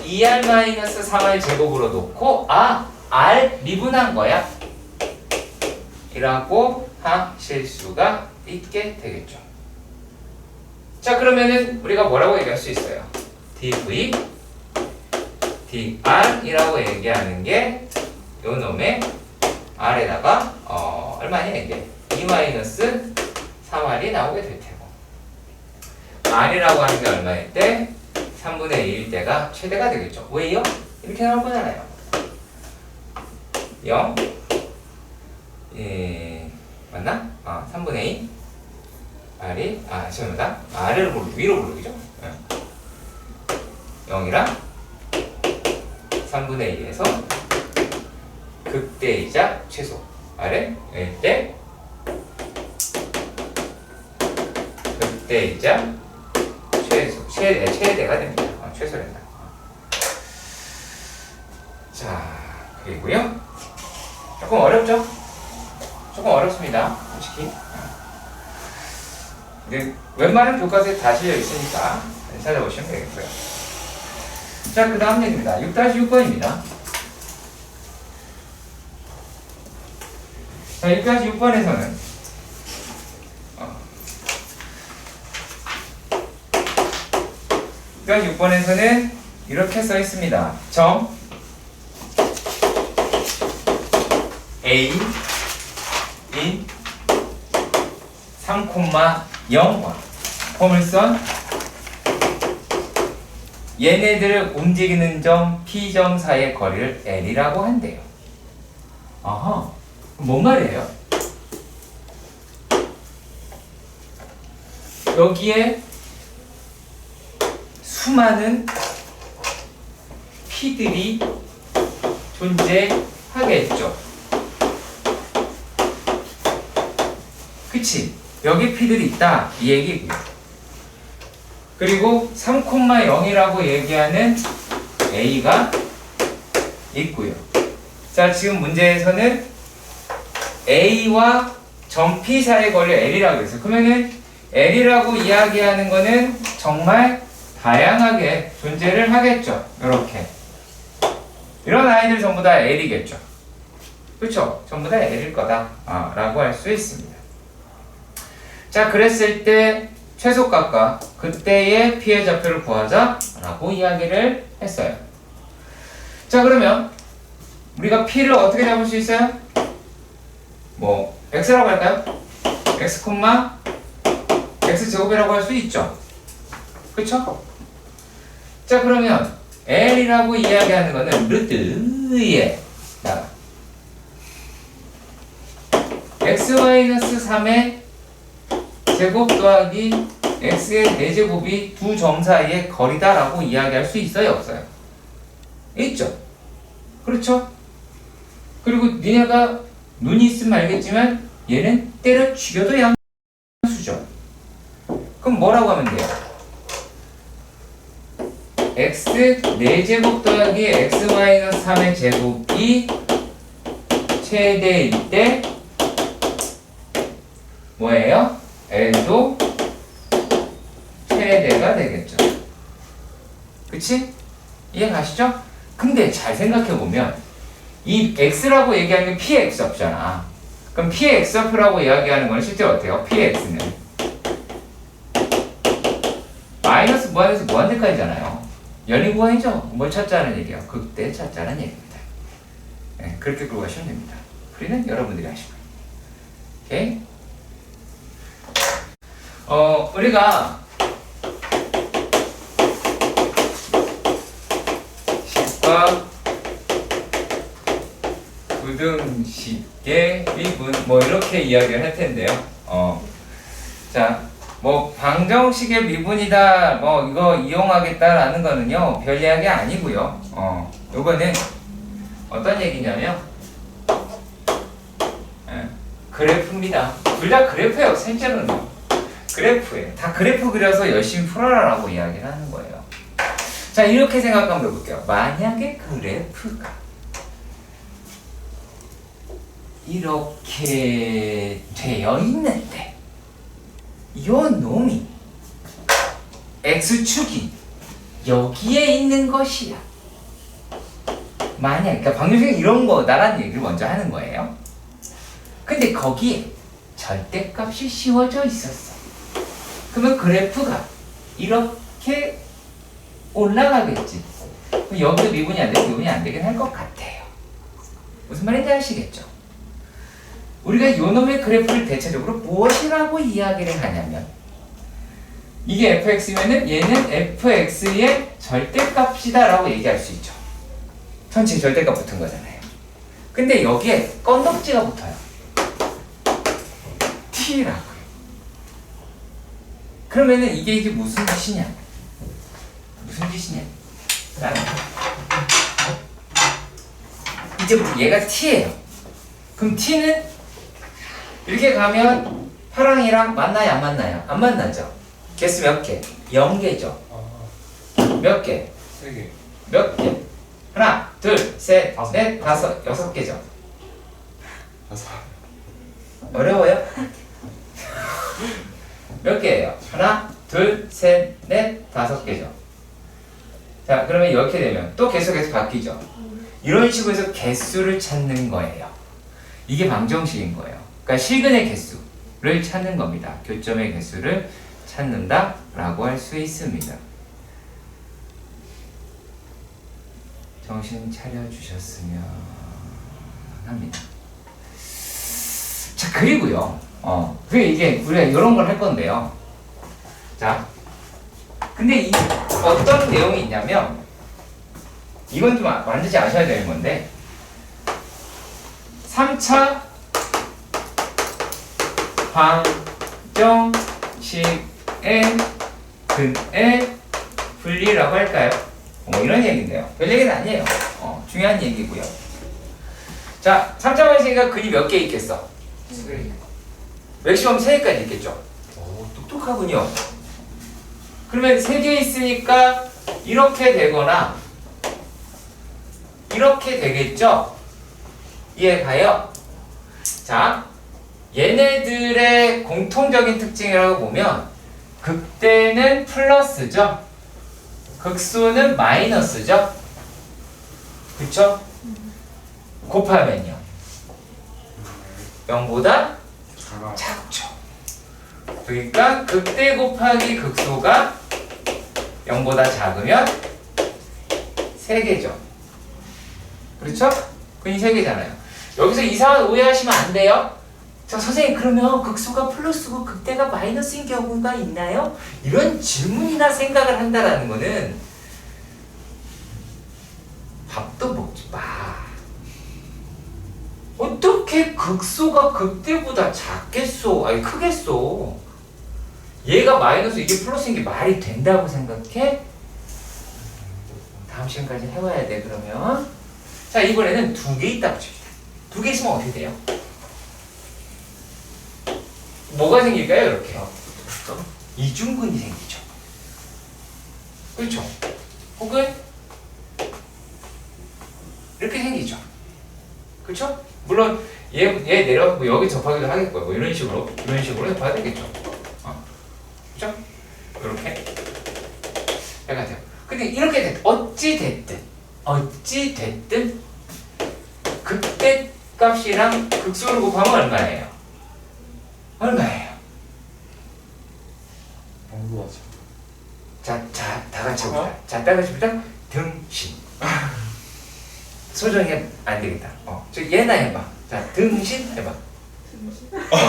2R-3R 제곱으로 놓고 R 미분한 거야 이라고 하실 수가 있게 되겠죠. 자, 그러면은 우리가 뭐라고 얘기할 수 있어요? dv dr 이라고 얘기하는 게 요 놈의 r에다가 얼마냐 이게 2-3r이 나오게 될 테고 r이라고 하는 게 얼마일 때? 3분의 2일 때가 최대가 되겠죠. 왜요? 이렇게 나올 거잖아요. 0 맞나? 3분의 2 r이 죄송합니다. r을 위로 부르기죠. 0이랑 3분의 2에서 극대이자 최소 r의 1대 극대이자 최대가 됩니다. 최소된다. 자, 그리고요. 조금 어렵죠? 조금 어렵습니다. 솔직히. 근데 웬만한 교과서에 다 실려 있으니까 찾아보시면 되겠고요. 자, 그 다음 얘기입니다. 6-6번입니다. 자, 6-6번에서는 그러니까 6번에서는 이렇게 써 있습니다. 점 A 인 3,0과 포물선 얘네들을 움직이는 점 P점 사이의 거리를 L이라고 한대요. 아하, 뭔 말이에요? 여기에 수많은 P들이 존재하겠죠. 그치? 여기 P들이 있다 이 얘기고요. 그리고 3,0이라고 얘기하는 A가 있고요. 자, 지금 문제에서는 A와 점 P 사이의 거리를 L이라고 했어요. 그러면은 L이라고 이야기하는 거는 정말 다양하게 존재를 하겠죠. 이렇게 이런 아이들 전부 다 L이겠죠. 그렇죠? 전부 다 L일 거다 라고 할 수 있습니다. 자, 그랬을 때 최소값과 그때의 P의 좌표를 구하자 라고 이야기를 했어요. 자, 그러면 우리가 P를 어떻게 잡을 수 있어요? 뭐 X라고 할까요? X, X제곱이라고 할 수 있죠. 그쵸? 자, 그러면 L이라고 이야기하는 거는 루트에 나가 X-3의 제곱 더하기 X의 4제곱이 두 점 사이의 거리다라고 이야기할 수 있어요? 없어요? 있죠? 그렇죠? 그리고 니네가 눈이 있으면 알겠지만 얘는 때려 죽여도 양수죠. 그럼 뭐라고 하면 돼요? X 4제곱 더하기 X-3의 제곱이 최대일 때 뭐예요? L도 최대가 되겠죠. 그치? 이해 가시죠? 근데 잘 생각해보면 이 X라고 얘기하는 게 PX없잖아. 그럼 PX라고 이야기하는 건 실제 어때요? PX는 마이너스 무한에서 무한대까지잖아요. 연리 구간이죠. 뭘 찾자는 얘기야? 극대 찾자는 얘기입니다. 네, 그렇게 끌고 가시면 됩니다. 풀이는 여러분들이 하시고. 오케이? 우리가 식과 부등식의 미분 뭐 이렇게 이야기를 할 텐데요. 자, 뭐 방정식의 미분이다 뭐 이거 이용하겠다라는 거는요 별 이야기 아니고요. 요거는 어떤 얘기냐면 그래프입니다. 둘 다 그래프예요. 실제로는 그래프예요. 다 그래프 그려서 열심히 풀어라라고 이야기를 하는 거예요. 자, 이렇게 생각 한번 해볼게요. 만약에 그래프가 이렇게 되어 있는데 요 놈이 x축이 여기에 있는 것이야. 만약 그러니까 방정식이 이런 거다라는 얘기를 먼저 하는 거예요. 근데 거기에 절대값이 씌워져 있었어. 그러면 그래프가 이렇게 올라가겠지. 그럼 여기도 미분이 안 되고 미분이 안 되긴 할 것 같아요. 무슨 말인지 아시겠죠? 우리가 요놈의 그래프를 대체적으로 무엇이라고 이야기를 하냐면 이게 fx면은 얘는 fx의 절대값이다 라고 얘기할 수 있죠. 전체 절대값 붙은 거잖아요. 근데 여기에 건덕지가 붙어요. t라고요. 그러면은 이게 무슨 짓이냐? 무슨 짓이냐? 이제부터 얘가 t예요. 그럼 t는 이렇게 가면 파랑이랑 만나요? 안 만나요? 안 만나죠? 개수 몇 개? 0개죠. 몇 개? 3개. 몇 개? 하나, 둘, 셋, 넷, 다섯, 6개죠. 5. 어려워요? 몇 개예요? 하나, 둘, 셋, 넷, 5개죠. 자, 그러면 이렇게 되면 또 개수 계속 바뀌죠. 이런 식으로 해서 개수를 찾는 거예요. 이게 방정식인 거예요. 그러니까 실근의 개수를 찾는 겁니다. 교점의 개수를 찾는다 라고 할 수 있습니다. 정신 차려주셨으면 합니다. 자, 그리고요. 그게 이게 우리가 이런 걸 할 건데요. 자, 근데 이 어떤 내용이 있냐면 이건 좀 완전히 아셔야 되는 건데 3차 방정식의 근의 분리라고 할까요? 뭐 이런 얘기인데요. 별 얘기는 아니에요. 중요한 얘기고요. 자, 3차 방정식이가 근이 몇 개 있겠어? 맥시멈 3개까지 있겠죠? 오, 똑똑하군요. 그러면 3개 있으니까 이렇게 되거나 이렇게 되겠죠? 이해가요? 자, 얘네들의 공통적인 특징이라고 보면 극대는 플러스죠? 극소는 마이너스죠? 그쵸? 곱하면요 0보다 작죠. 그러니까 극대 곱하기 극소가 0보다 작으면 3개죠. 그렇죠? 근이 3개잖아요. 여기서 이상한 오해하시면 안 돼요. 자, 선생님 그러면 극소가 플러스고 극대가 마이너스인 경우가 있나요? 이런 질문이나 생각을 한다라는 거는 밥도 먹지 마. 어떻게 극소가 극대보다 작겠소? 아니 크겠소? 얘가 마이너스 이게 플러스인 게 말이 된다고 생각해? 다음 시간까지 해와야 돼. 그러면 자, 이번에는 2개 있다고 칩시다. 2개 있으면 어떻게 돼요? 뭐가 생길까요? 이렇게 이중근이 생기죠. 그렇죠? 혹은 이렇게 생기죠. 그렇죠? 물론 얘 내려가고 여기 접하기도 하겠고요. 뭐 이런 식으로 접해야 되겠죠. 그렇죠? 이렇게 해가 돼요. 근데 이렇게 어찌 됐든 극대 값이랑 극소를 곱하면 얼마예요? 얼마예요? 0보다 자, 같다가 싶다 등신. 소정이 안 되겠다. 저 얘나 해봐. 자, 등신 해봐.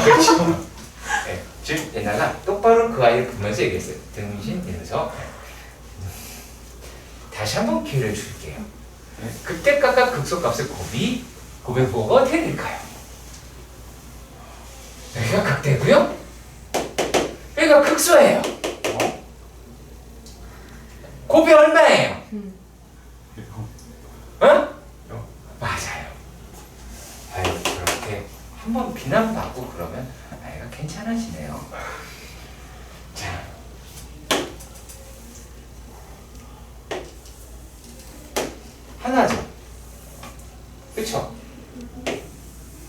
그렇지. 네, 즉 얘나가 똑바로 그 아이를 보면서 얘기했어요. 등신 이러면서. 다시 한번 기회를 줄게요. 극대값과 극소값의 곱의 부호가 어떻게 될까요? 여기가 극대고요. 여기가 극소예요. 곱이 얼마예요? 어? 맞아요. 아유, 그렇게 한번 비난받고 그러면 아이가 괜찮아지네요. 자, 하나죠. 그쵸?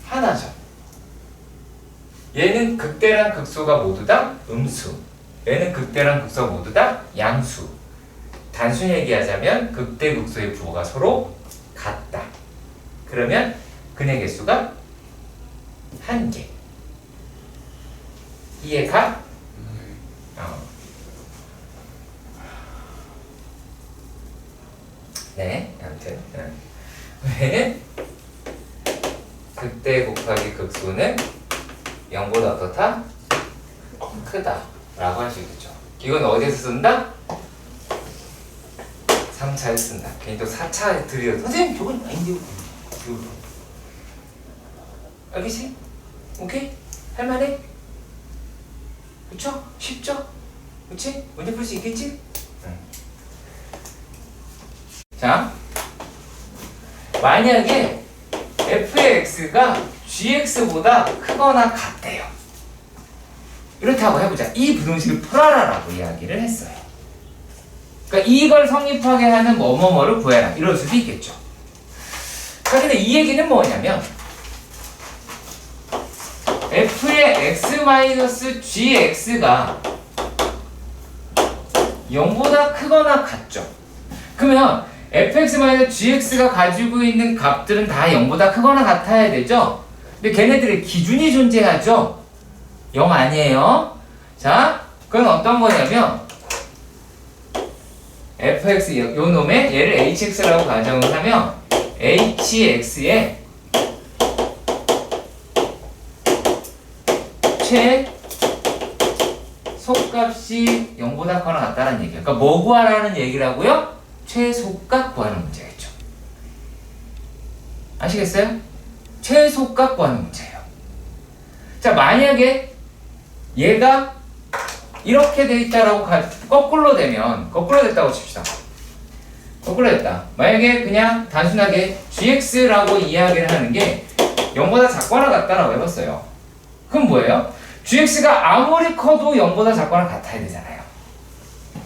하나죠. 얘는 극대랑 극소가 모두 다 음수. 얘는 극대랑 극소가 모두 다 양수. 단순히 얘기하자면 극대 극소의 부호가 서로 같다. 그러면 근의 개수가 1개. 이해가? 네, 아무튼 왜 극대 곱하기 극소는 0보다 어떻다? 크다 라고 할 수 있겠죠. 이건 어디에서 쓴다? 3차에 쓴다. 괜히 또 4차에 들여 선생님 저건 아닌데요. 알겠지? 오케이? 할만해? 그쵸? 쉽죠? 그치? 문제 풀 수 있겠지? 응. 자, 만약에 f의 x가 gx보다 크거나 같대요. 이렇다고 해보자. 이 부등식을 풀어라라고 이야기를 했어요. 그러니까 이걸 성립하게 하는 뭐뭐뭐를 구해라. 이럴 수도 있겠죠. 자, 근데 이 얘기는 뭐냐면 f의 x-gx가 0보다 크거나 같죠. 그러면 fx-gx가 가지고 있는 값들은 다 0보다 크거나 같아야 되죠. 근데 걔네들의 기준이 존재하죠. 0 아니에요. 자, 그건 어떤 거냐면 fx 요 놈의 얘를 hx라고 가정을 하면 hx의 최소값이 0보다 크거나 같다는 얘기예요. 그러니까 뭐 구하라는 얘기라고요? 최소값 구하는 문제겠죠. 아시겠어요? 최소값 구하는 문제예요. 자, 만약에 얘가 이렇게 돼 있다라고 거꾸로 되면 거꾸로 됐다고 칩시다. 거꾸로 됐다. 만약에 그냥 단순하게 gx라고 이야기를 하는 게 0보다 작거나 같다라고 해봤어요. 그럼 뭐예요? gx가 아무리 커도 0보다 작거나 같아야 되잖아요.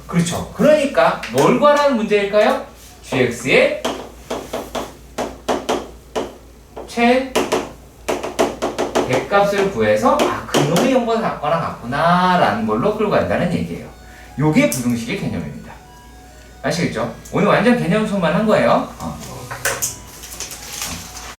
그렇죠. 그러니까 뭘 구하라는 문제일까요? gx의 최대값을 구해서 그놈이 0보다 작거나 같구나 라는 걸로 끌고 간다는 얘기예요. 요게 부등식의 개념입니다. 아시겠죠? 오늘 완전 개념 수업만 한 거예요.